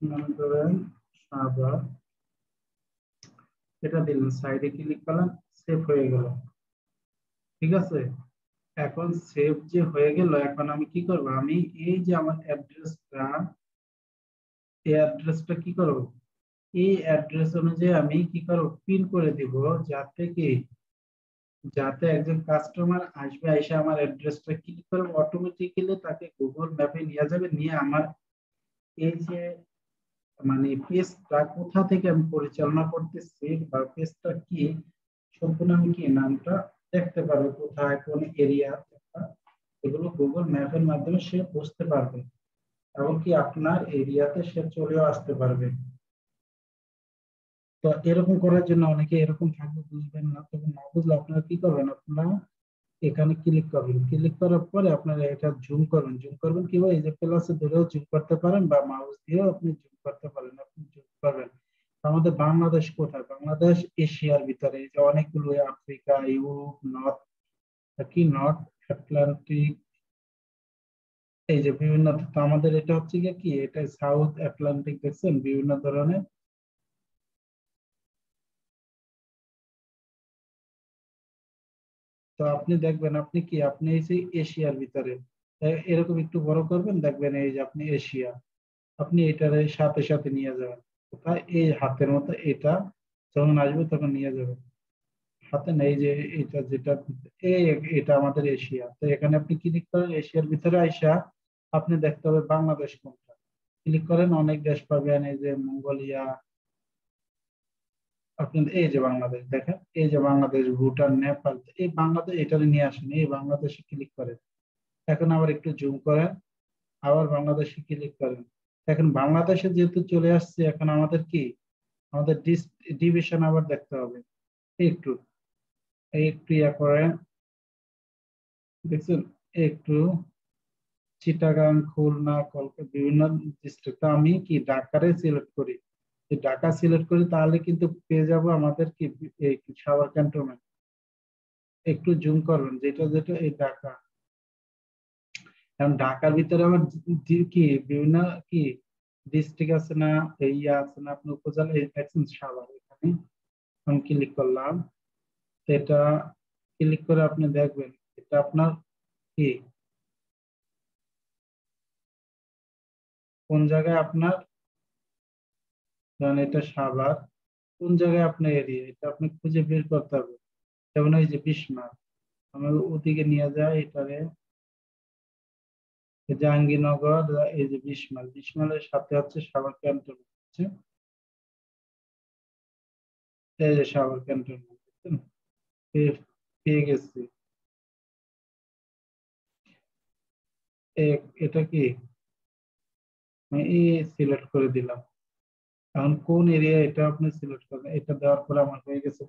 মনে করেন সাভার, এটা দিলেন, সাইডে ক্লিক করলেন, সেভ হয়ে গেল। ঠিক আছে, এখন সেভ যে হয়ে গেল, এখন আমি কি করব, আমি এই যে আমার অ্যাড্রেসটা, এই অ্যাড্রেসটা কি করব, এই অ্যাড্রেস অনুযায়ী আমি কি করব, পিন করে দিব, যাতে কি, যাতে একজন কাস্টমার আসবে, এসে আমার অ্যাড্রেসটা ক্লিক করবে, অটোমেটিক্যালি তাকে গুগল ম্যাপে নিয়ে যাবে, নিয়ে আমার এই যে মানে পেজটা কোথা থেকে আমি পরিচালনা করতেছি বা পেজটা কি সম্পূর্ণ আমি কি নামটা দেখতে পারবো, কোথায় কোন এরিয়া, এগুলো গুগল ম্যাপের মাধ্যমে সে বুঝতে পারবে, এমনকি আপনার এরিয়াতে সে চলেও আসতে পারবে। তো এরকম করার জন্য অনেকে এরকম থাকবে বুঝবেন না, তখন না বুঝলে আপনারা কি করবেন, আপনারা এখানে ক্লিক করবেন, ক্লিক করার পরে আপনারা এটা জুম করবেন, জুম করবেন কিভাবে, এই যে প্লাসে ধরেও জুম করতে পারেন বা মাউস দিয়েও আপনি জুম করতে পারেন, আপনি জুম করবেন। আমাদের বাংলাদেশ কোথায়, বাংলাদেশ এশিয়ার ভিতরে, এই যে অনেকগুলো, আফ্রিকা, ইউরোপ, নর্থ কি নর্থ আটলান্টিক, এই যে বিভিন্ন, তো আমাদের এটা হচ্ছে গিয়ে কি, এটা সাউথ আটলান্টিক, দেখছেন বিভিন্ন ধরনের। তো আপনি দেখবেন আপনি কি, আপনি এই যে এশিয়ার ভিতরে এরকম একটু বড় করবেন, দেখবেন এই যে আপনি এশিয়া, আপনি এটার সাথে সাথে নিয়ে যাবেন কোথায়, এই হাতের মতো এটা যখন আসবে তখন নিয়ে যাবেন হাতে, নেই যে এটা যেটা এই, এটা আমাদের এশিয়া। তো এখানে আপনি ক্লিক করেন, এশিয়ার ভিতরে আইসা আপনি দেখতে হবে বাংলাদেশ কোনটা, ক্লিক করেন, অনেক দেশ পাবেন, এই যে মঙ্গোলিয়া, আপনি এই যে বাংলাদেশ দেখেন, এই যে বাংলাদেশ, ভুটান, নেপাল, এই বাংলাদেশ এটা নিয়ে আসেন, এই বাংলাদেশে ক্লিক করেন। এখন আবার একটু জুম করেন, আবার বাংলাদেশে ক্লিক করেন। এখন বাংলাদেশে যেহেতু চলে আসছে, এখন আমাদের কি, আমাদের ডিভিশন আবার দেখতে হবে একটু, একটু ইয়া করেন, দেখছেন একটু, চিটাগাং, খুলনা, কলকাতা, বিভিন্ন ডিস্ট্রিক্ট, আমি কি ঢাকারে সিলেক্ট করি, যদি ঢাকা সিলেক্ট করি তাহলে কিন্তু পেয়ে যাব আমাদের কি এই সাভার ক্যান্টনমেন্ট। একটু জুম করবেন, যেটা যেটা এই ঢাকা, কারণ ঢাকার ভিতরে আবার কি বিভিন্ন কি ডিস্ট্রিক্ট আছে না, এই ইয়া আছে না, আপনি উপজেলা, এই দেখছেন সাভার, এখানে আমি ক্লিক করলাম, তো এটা ক্লিক করে আপনি দেখবেন এটা আপনার কি কোন জায়গায় আপনার, কারণ এটা সাভার, কোন জায়গায় আপনার এরিয়া, এটা আপনি খুঁজে বের করতে হবে। যেমন ওই যে বিসমার, আমি ওদিকে নিয়ে যাই এটারে, জাহাঙ্গীরনগর, এই যে বিসমাল, বিসমালের সাথে হচ্ছে সাভার ক্যান্টনমেন্ট হচ্ছে, এই যে সাভার ক্যান্টনমেন্ট, বুঝছেন? পেয়ে গেছি। এটা কি আমি সিলেক্ট করে দিলাম, এখন কোন এরিয়া এটা আপনি সিলেক্ট করবেন, এটা দেওয়ার পরে আমার হয়ে গেছে,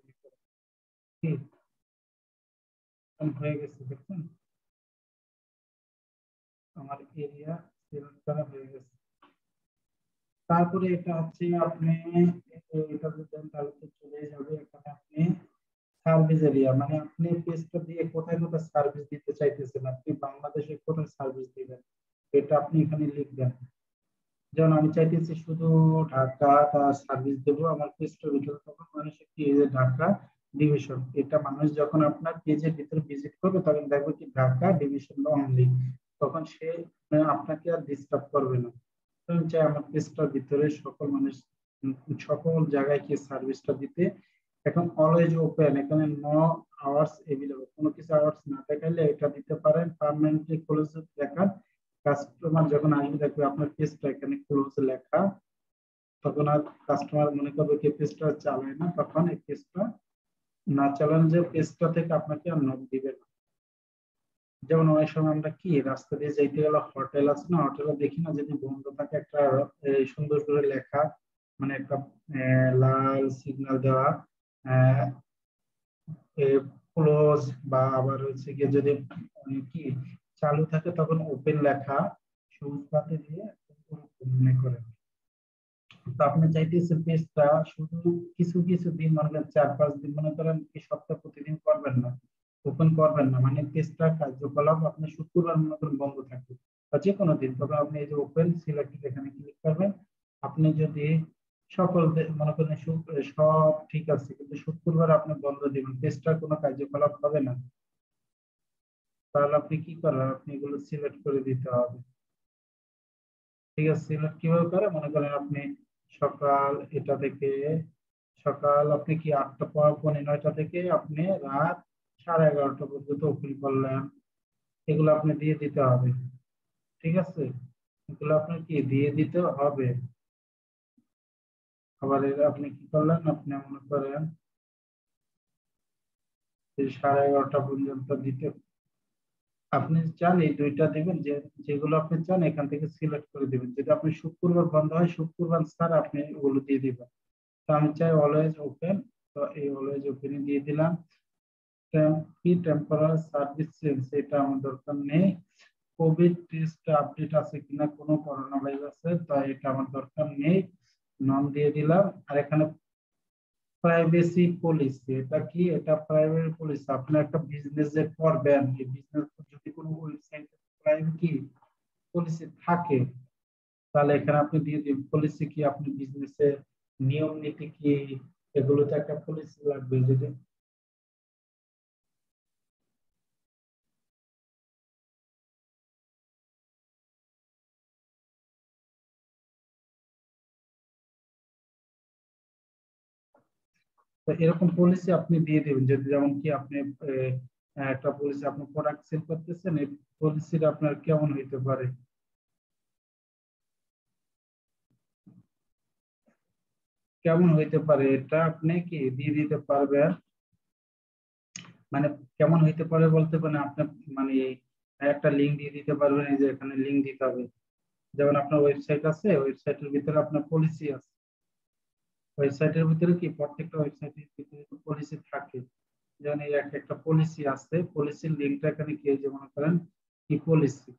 কি হয়ে গেছে, দেখছেন আমার এরিয়া সিলেক্ট করা হয়ে গেছে। তারপরে এটা হচ্ছে আপনি এটা যদি দেন তাহলে তো চলে যাবে, এখানে আপনি সার্ভিস এরিয়া, মানে আপনি পেজটা দিয়ে কোথায় কোথায় সার্ভিস দিতে চাইতেছেন, আপনি বাংলাদেশে কোথায় সার্ভিস দিবেন, এটা আপনি এখানে লিখবেন। যেমন আমি চাইতেছি শুধু ঢাকা সার্ভিস দেবো আমার পেজটার ভিতরে, তখন মানুষ কি এই যে ঢাকা ডিভিশন, এটা মানুষ যখন আপনার পেজের ভিতরে ভিজিট করবে তখন দেখবে কি ঢাকা ডিভিশন অনলি, তখন সে আপনাকে আর ডিস্টার্ব করবে না। আমি চাই আমার পেজটার ভিতরে সকল মানুষ সকল জায়গায় কি সার্ভিসটা দিতে। এখন অলওয়েজ ওপেন, এখানে নো আওয়ার্স এভেলেবল, কোনো কিছু আওয়ার্স না দেখাইলে এটা দিতে পারেন পার্মানেন্টলি ক্লোজ দেখান। কাস্টমার যখন আসবে দেখবে আপনার পেজটা এখানে ক্লোজ লেখা, তখন আর কাস্টমার মনে করবে কি পেজটা চালায় না, তখন এই পেজটা না চালান যে পেজটা থেকে আপনাকে আর নক দিবে না। যেমন অনেক সময় আমরা কি রাস্তা দিয়ে যাইতে গেলে হোটেল আছে না, হোটেলে দেখি না যদি বন্ধ থাকে একটা সুন্দর করে লেখা, মানে একটা লাল সিগন্যাল দেওয়া ক্লোজ, বা আবার হচ্ছে গিয়ে যদি কি চালু থাকে তখন ওপেন লেখা সবুজ পাতে দিয়ে মনে করেন। তো আপনি চাইতেছেন পেজটা শুধু কিছু কিছু দিন, মনে করেন 4-5 দিন, মনে করেন কি সপ্তাহ প্রতিদিন করবেন না, ওপেন করবেন না, মানে পেজটা কার্যকলাপ আপনি শুক্রবার মনে করেন বন্ধ থাকবে বা যে কোনো দিন, তবে আপনি এই যে ওপেন সিলেক্টেড এখানে ক্লিক করবেন। আপনি যদি সকল মনে করেন সব ঠিক আছে কিন্তু শুক্রবার আপনি বন্ধ দিবেন, পেজটার কোনো কার্যকলাপ হবে না, তাহলে আপনি কি করবেন, আপনি এগুলো সিলেক্ট করে দিতে হবে। ঠিক আছে, সিলেক্ট কিভাবে করে, মনে করেন আপনি সকাল এটা থেকে, সকাল আপনি কি 8টা 9টা থেকে আপনি রাত 11:30 পর্যন্ত ওপেন করলেন, এগুলো আপনি দিয়ে দিতে হবে। ঠিক আছে, এগুলো আপনার কি দিয়ে দিতে হবে। আবার আপনি কি করলেন, আপনি মনে করেন 11:30 পর্যন্ত দিতে, আপনি চান এই দুইটা দিবেন, যে যেগুলো আপনি চান এখান থেকে সিলেক্ট করে দিবেন। যদি আপনি শুক্রবার বন্ধ হয় শুক্রবার স্যার আপনি ওগুলো দিয়ে দিবেন। তো আমি চাই অলওয়েজ ওপেন, তো এই অলওয়েজ ওপেন দিয়ে দিলাম। কি টেম্পোরাল সার্ভিস চেঞ্জ, এটা আমার দরকার নেই। কোভিড টেস্ট আপডেট আছে কিনা, কোনো করোনা ভাইরাসের, তো এটা আমার দরকার নেই, নন দিয়ে দিলাম। আর এখানে প্রাইভেসি পলিসি, এটা কি, এটা প্রাইভেসি পলিসি, আপনি একটা বিজনেস যে করবেন এই বিজনেস যদি কোনো ওয়েবসাইটে প্রাইভেসি পলিসি থাকে তাহলে এখানে আপনি দিয়ে দিন পলিসি কি, আপনি বিজনেসের নিয়ম নীতি কি, এগুলোতে একটা পলিসি লাগবে। যদি তো এরকম পলিসি আপনি দিয়ে দিবেন, যদি যেমন কি আপনি একটা পলিসি আপনি প্রোডাক্ট সেল করতেছেন, এই পলিসিটা আপনার কেমন হইতে পারে, কেমন হইতে পারে এটা আপনি কি দিয়ে দিতে পারবেন। মানে কেমন হইতে পারে বলতে পারেন আপনি, মানে একটা লিঙ্ক দিয়ে দিতে পারবেন, এই যে এখানে লিঙ্ক দিতে হবে। যেমন আপনার ওয়েবসাইট আছে, ওয়েবসাইটের ভিতরে আপনার পলিসি আছে, ওয়েবসাইটের ভিতরে কি প্রত্যেকটা ওয়েবসাইটের ভিতরে পলিসি থাকে। যেমন এই একটা পলিসি আছে, পলিসির লিঙ্কটা এখানে কি, যে মনে করেন কি পলিসি,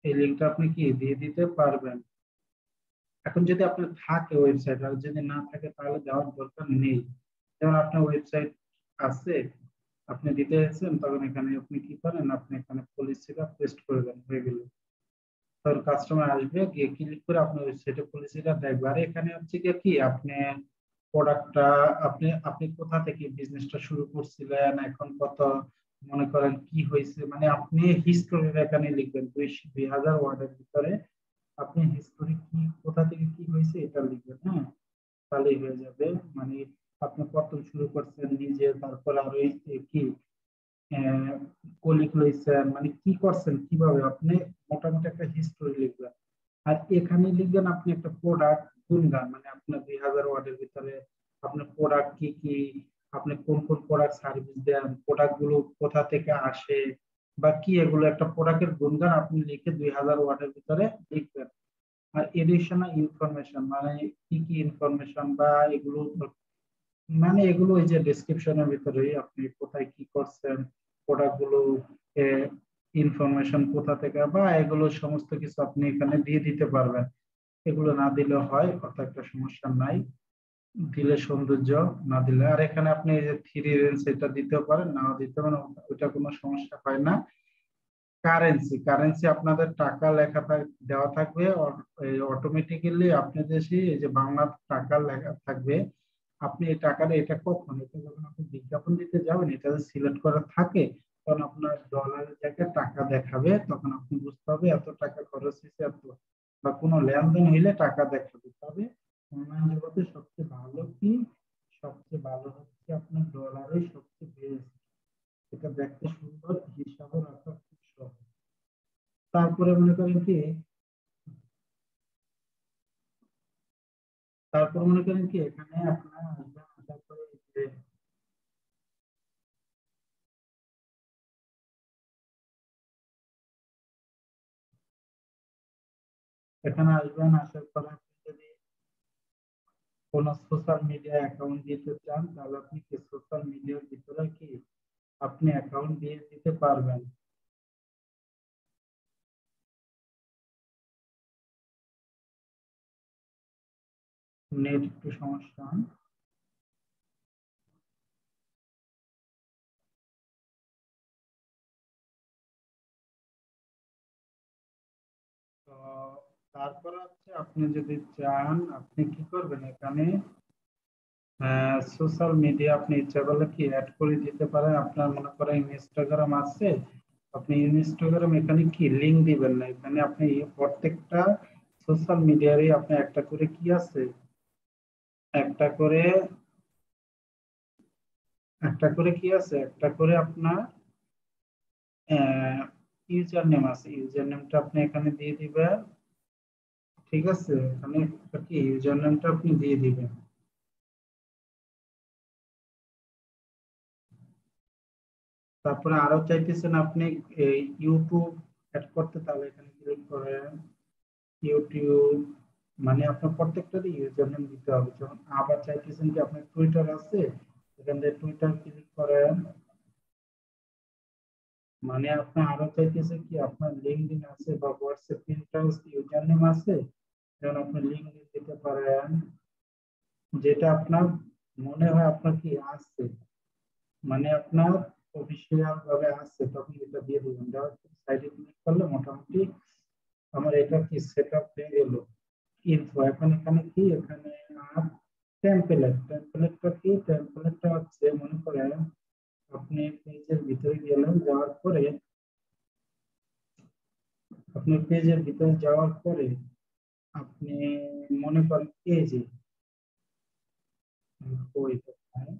এই লিঙ্কটা আপনি কি দিয়ে দিতে পারবেন। এখন যদি আপনার থাকে ওয়েবসাইট, আর যদি না থাকে তাহলে দেওয়ার দরকার নেই। যেমন আপনার ওয়েবসাইট আছে, আপনি দিতে যাচ্ছেন, তখন এখানে আপনি কি করেন, আপনি এখানে পলিসিটা পেস্ট করে দেন, হয়ে গেল। তখন কাস্টমার আসবে, গিয়ে ক্লিক করে আপনার ওয়েবসাইটে পলিসিটা দেখবে। আর এখানে হচ্ছে গিয়ে কি আপনি প্রোডাক্টটা, আপনি আপনি কোথা থেকে বিজনেসটা শুরু করছিলেন, এখন কত, মনে করেন কি হয়েছে, মানে আপনি হিস্টোরি এখানে লিখবেন 2000 ওয়ার্ডের ভিতরে, আপনি হিস্টোরি কি কোথা থেকে কি হয়েছে এটা লিখবেন, হ্যাঁ, তাহলেই হয়ে যাবে। মানে আপনি কত শুরু করছেন নিজে, তারপর আর ওই কি কলিগ লইছেন, মানে কি করছেন কিভাবে, আপনি মোটামুটি একটা হিস্টোরি লিখবেন। আর এখানে লিখবেন আপনি একটা প্রোডাক্ট গুণগান, মানে আপনার 2000 ওয়ার্ডের ভিতরে আপনার প্রোডাক্ট কি কি, আপনি কোন কোন প্রোডাক্ট সার্ভিস দেন, প্রোডাক্ট গুলো কোথা থেকে আসে বা কি, এগুলো একটা প্রোডাক্টের গুণগান আপনি লিখে 2000 ওয়ার্ডের ভিতরে লিখবেন। আর এডিশনাল ইনফরমেশন, মানে কি কি ইনফরমেশন বা এগুলো, মানে এগুলো ওই যে ডেসক্রিপশনের ভিতরে আপনি কোথায় কি করছেন, প্রোডাক্ট গুলো ইনফরমেশন কোথা থেকে, বা এগুলো সমস্ত কিছু আপনি এখানে দিয়ে দিতে পারবেন। এগুলো না দিলে হয়, অত একটা সমস্যা নাই, দিলে সৌন্দর্য, না দিলে। আর এখানে আপনি এই যে থ্রি রেঞ্জ এটা দিতেও পারেন, নাও দিতে পারেন, ওইটা কোনো সমস্যা হয় না। কারেন্সি, কারেন্সি আপনাদের টাকা লেখা দেওয়া থাকবে, অটোমেটিক্যালি আপনাদের এই যে বাংলা টাকা লেখা থাকবে, আপনি এই টাকাটা এটা কখন, এটা যখন আপনি বিজ্ঞাপন দিতে যাবেন, এটা সিলেক্ট করা থাকে তখন আপনার ডলারের জায়গায় টাকা দেখাবে, তখন আপনি বুঝতে হবে এত টাকা খরচ হয়েছে এত, বা কোনো লেনদেন হইলে টাকা দেখাবে। তবে অনলাইন জগতে সবচেয়ে ভালো কি, সবচেয়ে ভালো হচ্ছে আপনার ডলারে সবচেয়ে বেস্ট, এটা দেখতে সুন্দর, হিসাবও রাখা খুব সহজ। তারপরে মনে করেন কি, তারপর মনে করেন কি এখানে আপনার আসবেন, আসার পরে যে এখানে আসবেন, আসার পরে আপনি যদি কোন সোশ্যাল মিডিয়া অ্যাকাউন্ট দিতে চান, তাহলে আপনি কি সোশ্যাল মিডিয়ার ভিতরে কি আপনি অ্যাকাউন্ট দিয়ে দিতে পারবেন। নেট একটু সমস্যা। তো তারপর হচ্ছে আপনি যদি চান, আপনি কি করবেন এখানে সোশ্যাল মিডিয়া আপনি ইচ্ছা করলে কি অ্যাড করে দিতে পারেন। আপনার মনে করেন ইনস্টাগ্রাম আছে, আপনি ইনস্টাগ্রাম এখানে কি লিংক দিবেন না, এখানে আপনি প্রত্যেকটা সোশ্যাল মিডিয়ারই আপনি একটা করে কি আছে, একটা করে একটা করে কি আছে, একটা করে আপনার ইউজার নেম আছে, ইউজার নেমটা আপনি এখানে দিয়ে দিবেন। ঠিক আছে, এখানে একটা কি ইউজার নেমটা আপনি দিয়ে দিবেন। তারপরে আরো চাইতেছেন আপনি এই ইউটিউব অ্যাড করতে, তাহলে এখানে ক্লিক করেন ইউটিউব, মানে আপনার প্রত্যেকটারই ইউজার নেম দিতে হবে। যখন আবার চাইতেছেন কি আপনার টুইটার আছে, এখান থেকে টুইটার ক্লিক করেন, মানে আপনার আরো চাইতেছে কি আপনার লিঙ্কডইন আছে বা হোয়াটসঅ্যাপ, পিন্টারেস্ট ইউজার নেম আছে, যেমন আপনি লিঙ্কডইন দিতে পারেন, যেটা আপনার মনে হয় আপনার কি আছে, মানে আপনার অফিসিয়াল ভাবে আছে, তখন এটা দিয়ে দিবেন। দেওয়ার সাইডে ক্লিক করলে মোটামুটি আমার এটা কি সেট আপ হয়ে গেল। ইনফো এখন এখানে কি, এখানে আর টেমপ্লেট, টেমপ্লেটটা কি, টেমপ্লেটটা হচ্ছে মনে করেন আপনি পেজের ভিতরে গেলেন, যাওয়ার পরে আপনি পেজের ভিতরে যাওয়ার পরে আপনি মনে করেন এই যে ওই কোথায়,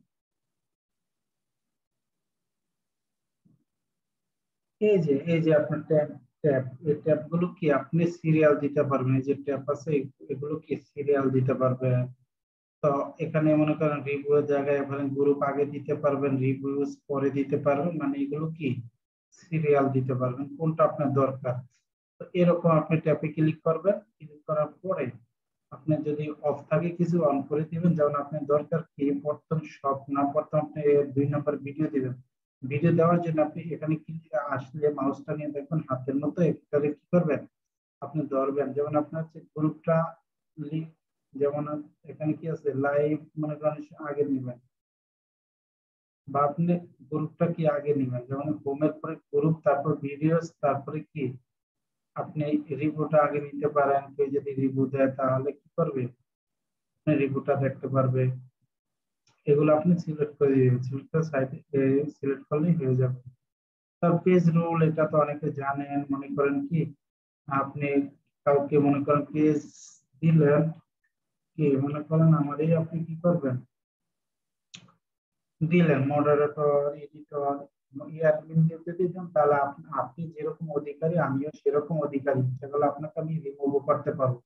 এই যে আপনার ট্যাব, ট্যাব এই ট্যাব গুলো কি আপনি সিরিয়াল দিতে পারবেন, এই যে ট্যাব আছে এগুলো কি সিরিয়াল দিতে পারবেন। তো এখানে মনে করেন রিভিউ এর জায়গায় ধরেন গ্রুপ আগে দিতে পারবেন, রিভিউস পরে দিতে পারবেন, মানে এগুলো কি সিরিয়াল দিতে পারবেন, কোনটা আপনার দরকার। তো এরকম আপনি ট্যাপে ক্লিক করবেন, ক্লিক করার পরে আপনি যদি অফ থাকে কিছু অন করে দিবেন, যেমন আপনার দরকার কি প্রথম সব না, প্রথম আপনি 2 নম্বর ভিডিও দিবেন, ভিডিও দেওয়ার জন্য আপনি এখানে ক্লিক আসলে মাউসটা নিয়ে দেখবেন হাতের মতো এখানে কি করবেন, আপনি ধরবেন, যেমন আপনার হচ্ছে গ্রুপটা, যেমন এখানে কি আছে লাইভ, মনে করেন আগে নিবেন, বা আপনি গ্রুপটা কি আগে নিবেন, যেমন হোমের পরে গ্রুপ, তারপর ভিডিওস, তারপরে কি আপনি রিভিউটা আগে নিতে পারেন। কেউ যদি রিভিউ দেয় তাহলে কি করবে, আপনি রিভিউটা দেখতে পারবে। এগুলো আপনি সিলেক্ট করে দিবেন, সিলেক্ট সাইটে সিলেক্ট করলেই হয়ে যাবে। তার পেজ রুল এটা তো অনেকে জানেন, মনে করেন কি আপনি কাউকে মনে করেন পেজ দিলেন, কি মনে করেন আমারই, আপনি কি করবেন, দিলেন মডারেটর, এডিটর, অ্যাডমিন দিতে দিতেন, তাহলে আপনি যেরকম অধিকারী আমিও সেরকম অধিকারী, সেগুলো আপনাকে আমি রিমুভ করতে পারবো।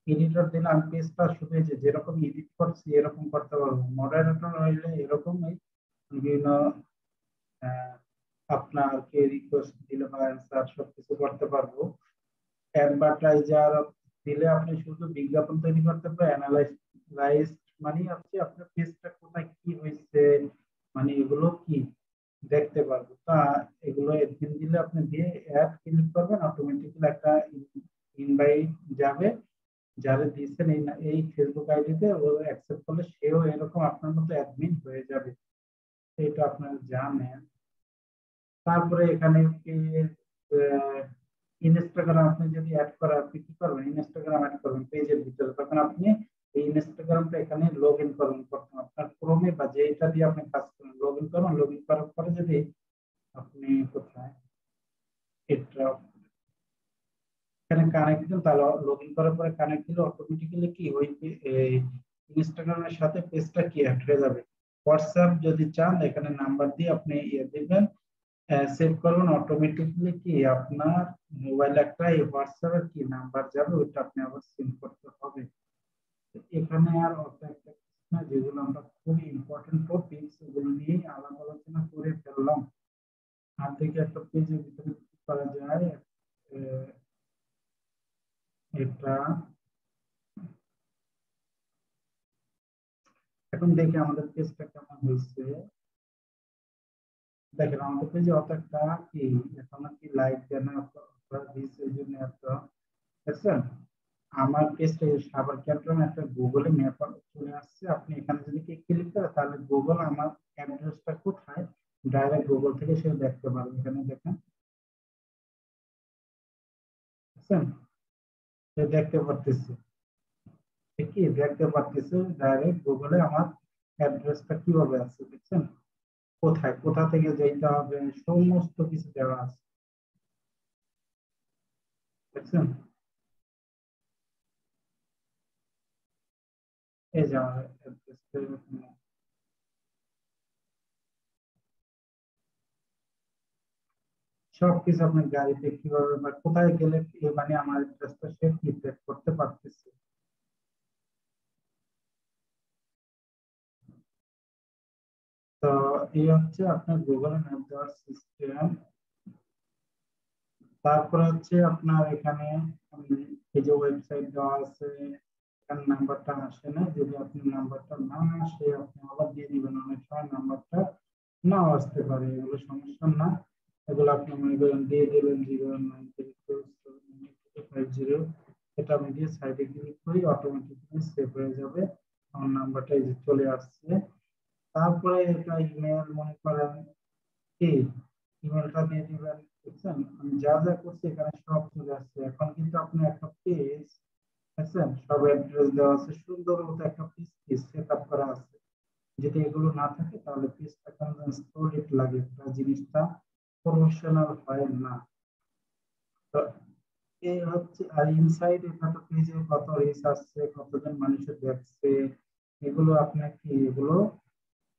এডিটর দিলে আমি পেজটা শুধু এই যে যেরকম এডিট করছি এরকম করতে পারবো, মডারেটর হইলে এরকম বিভিন্ন আহ, আপনাকে রিকোয়েস্ট দিলে বা অ্যান্সার সবকিছু করতে পারবো। অ্যাডভার্টাইজার দিলে আপনি শুধু বিজ্ঞাপন তৈরি করতে পারবেন, অ্যানালাইজ মানে হচ্ছে আপনার পেজটা কোথায় কি হয়েছে, মানে এগুলো কি দেখতে পারবো। তা এগুলো একদিন দিলে আপনি দিয়ে অ্যাড ক্লিক করবেন, অটোমেটিক্যালি একটা ইনভাইট যাবে, যারা দিয়েছেন এই ফেসবুক আইডিতে, ও অ্যাকসেপ্ট করলে সেও এরকম আপনার মতো অ্যাডমিন হয়ে যাবে, এটা আপনারা জানেন। তারপরে এখানে ইনস্টাগ্রাম আপনি যদি অ্যাড করেন, আপনি কি করবেন, ইনস্টাগ্রাম অ্যাড করবেন পেজের ভিতরে, তখন আপনি এই ইনস্টাগ্রামটা এখানে লগ ইন করুন, প্রথম আপনার ক্রোমে বা যেটা দিয়ে আপনি কাজ করেন লগ ইন করুন। লগ ইন করার পরে যদি আপনি কোথায় এটা এখানে কানেক্ট দিন, তাহলে লগ ইন করার পরে কানেক্ট দিলে অটোমেটিক্যালি কি ওই ইনস্টাগ্রামের সাথে পেজটা কি অ্যাড হয়ে যাবে। হোয়াটসঅ্যাপ যদি চান এখানে নাম্বার দিয়ে আপনি ইয়ে দিবেন, সেভ করবেন, অটোমেটিক্যালি কি আপনার মোবাইলে একটা এই হোয়াটসঅ্যাপের কি নাম্বার যাবে, ওইটা আপনি আবার সেভ করতে হবে। এখানে আর অত একটা না, যেগুলো আমরা খুবই ইম্পর্টেন্ট টপিকস ওগুলো নিয়ে আলাপ আলোচনা করে ফেললাম। আর থেকে একটা পেজের ভিতরে কি করা যায়, এটা এখন দেখি আমাদের পেজটা কেমন হয়েছে। দেখেন আমাদের পেজে অত একটা কি এখন কি লাইক দেন দিচ্ছে, এই জন্য এত দেখছেন। আমার পেজটা সাভার ক্যান্টন একটা গুগলে ম্যাপ চলে আসছে। আপনি এখানে যদি ক্লিক করেন তাহলে গুগল আমার অ্যাড্রেসটা কোথায় ডাইরেক্ট গুগল থেকে সে দেখতে পারবে। এখানে দেখেন, দেখছেন সে দেখতে পারতেছে, কি দেখতে পারতেছে ডাইরেক্ট গুগলে আমার অ্যাড্রেসটা কিভাবে আছে, দেখছেন কোথায় কোথা থেকে যেতে হবে সমস্ত কিছু দেওয়া আছে, দেখছেন। এই যে আমার অ্যাড্রেসটা সবকিছু আপনার গাড়িতে কিভাবে বা কোথায় গেলে মানে আমার অ্যাড্রেসটা সে কি ট্র্যাক করতে পারতেছে। তো এই হচ্ছে আপনার গুগল ম্যাপ দেওয়ার সিস্টেম। তারপরে হচ্ছে আপনার এখানে এই যে ওয়েবসাইট দেওয়া আছে, এখানে নাম্বারটা আসে না, যদি আপনি নাম্বারটা না আসে আপনি আবার দিয়ে দিবেন, অনেক সময় নাম্বারটা নাও আসতে পারে, এগুলো সমস্যা না। এগুলো আপনি মনে করেন দিয়ে দিবেন 093479250, এটা আমি দিয়ে সাইডে ক্লিক করি, অটোমেটিক্যালি সেভ হয়ে যাবে, আমার নাম্বারটা এই যে চলে আসছে। তারপরে এটা ইমেল মনে করেন কি ইমেলটা দিয়ে দিবেন, বুঝছেন। আমি যা যা করছি এখানে সব চলে আসছে। এখন কিন্তু আপনি একটা পেজ, বুঝছেন, সব অ্যাড্রেস দেওয়া আছে, সুন্দর মতো একটা পেজ সেট আপ করা আছে। যদি এগুলো না থাকে তাহলে পেজটা কেমন সলিড লাগে, একটা জিনিসটা প্রফেশনাল হয় না। তো এই হচ্ছে, আর ইনসাইড এটা পেজে কত রিচ আসছে, কতজন মানুষের দেখছে, এগুলো আপনার কি এগুলো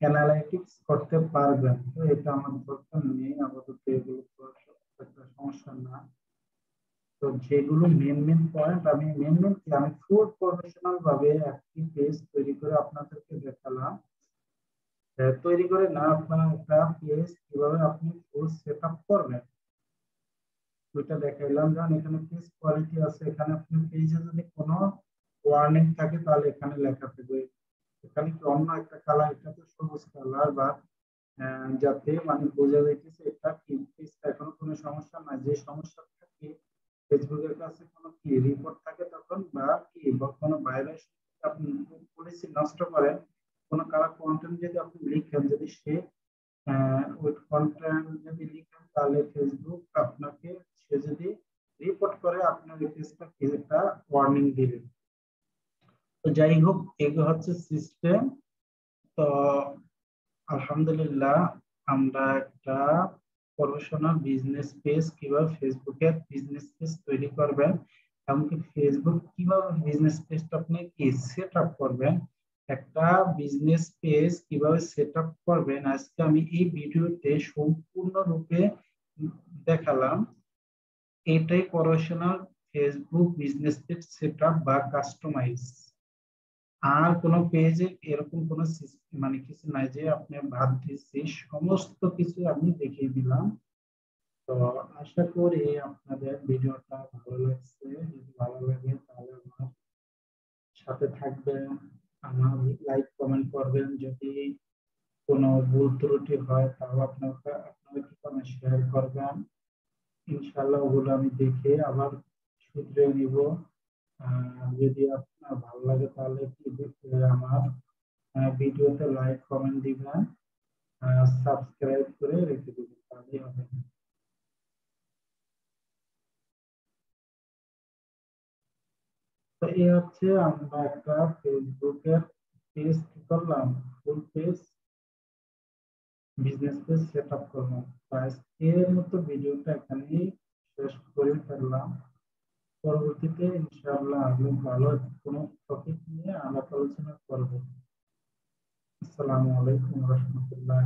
অ্যানালাইটিক্স করতে পারবেন। তো এটা আমার দরকার নেই আপাতত, এগুলো তো একটা সমস্যা না। তো যেগুলো মেন মেন পয়েন্ট আমি মেন মেন কি আমি ফুল প্রফেশনাল ভাবে একটি পেজ তৈরি করে আপনাদেরকে দেখালাম। তৈরি করে না আপনার একটা পেজ কিভাবে আপনি ফুল সেট আপ করবেন ওইটা দেখাইলাম। যেমন এখানে পেজ কোয়ালিটি আছে, এখানে আপনি পেজে যদি কোনো ওয়ার্নিং থাকে তাহলে এখানে লেখা থাকবে। এখানে কি অন্য একটা কালার, এটা তো সবুজ কালার বা যাতে মানে বোঝা যাইতেছে এটা কি পেজটা এখনো কোনো সমস্যা নাই। যে সমস্যা থাকে ফেসবুকের কাছে কোনো কি রিপোর্ট থাকে তখন বা কি বা কোনো ভাইরাস আপনি পলিসি নষ্ট করেন, কোনো কালার কন্টেন্ট যদি আপনি লিখেন, যদি সে ওই কন্টেন্ট যদি লিখেন তাহলে ফেসবুক আপনাকে সে যদি রিপোর্ট করে আপনার এই পেজটা কি একটা ওয়ার্নিং দিবে। তো যাই হোক এগুলো হচ্ছে সিস্টেম। তো আলহামদুলিল্লাহ আমরা একটা প্রফেশনাল বিজনেস পেজ কিভাবে ফেসবুকের বিজনেস পেজ তৈরি করবেন, এমনকি ফেসবুক কিভাবে বিজনেস পেজটা আপনি কি সেট আপ করবেন, একটা বিজনেস পেজ কিভাবে সেট আপ করবেন, আজকে আমি এই ভিডিওতে সম্পূর্ণরূপে দেখালাম। এটাই professional Facebook business page set up বা কাস্টমাইজ। আর কোন পেজে এরকম কোন মানে কিছু নাই যে আপনি বাদ দিচ্ছি, সমস্ত কিছু আমি দেখিয়ে দিলাম। তো আশা করি আপনাদের ভিডিওটা ভালো লাগছে। যদি ভালো লাগে তাহলে আমার সাথে থাকবেন, আমার লাইক কমেন্ট করবেন। যদি কোনো ভুল ত্রুটি হয় তাও আপনারা কি করেন শেয়ার করবেন। ইনশাআল্লাহ ওগুলো আমি দেখে আবার শুধরে নিব। যদি আপনার ভালো লাগে তাহলে কি আমার ভিডিওতে লাইক কমেন্ট দিবেন, সাবস্ক্রাইব করে রেখে দিবেন, তাহলেই হবে। তো এই হচ্ছে আমরা একটা ফেসবুকের পেজ কি করলাম, full page business page set up করলাম। তো আজকের মতো ভিডিওটা এখানেই শেষ করে ফেললাম। পরবর্তীতে ইনশাআল্লাহ আমি ভালো কোনো টপিক নিয়ে আলাপ আলোচনা করব। আসসালামু আলাইকুম রহমতুল্লাহ।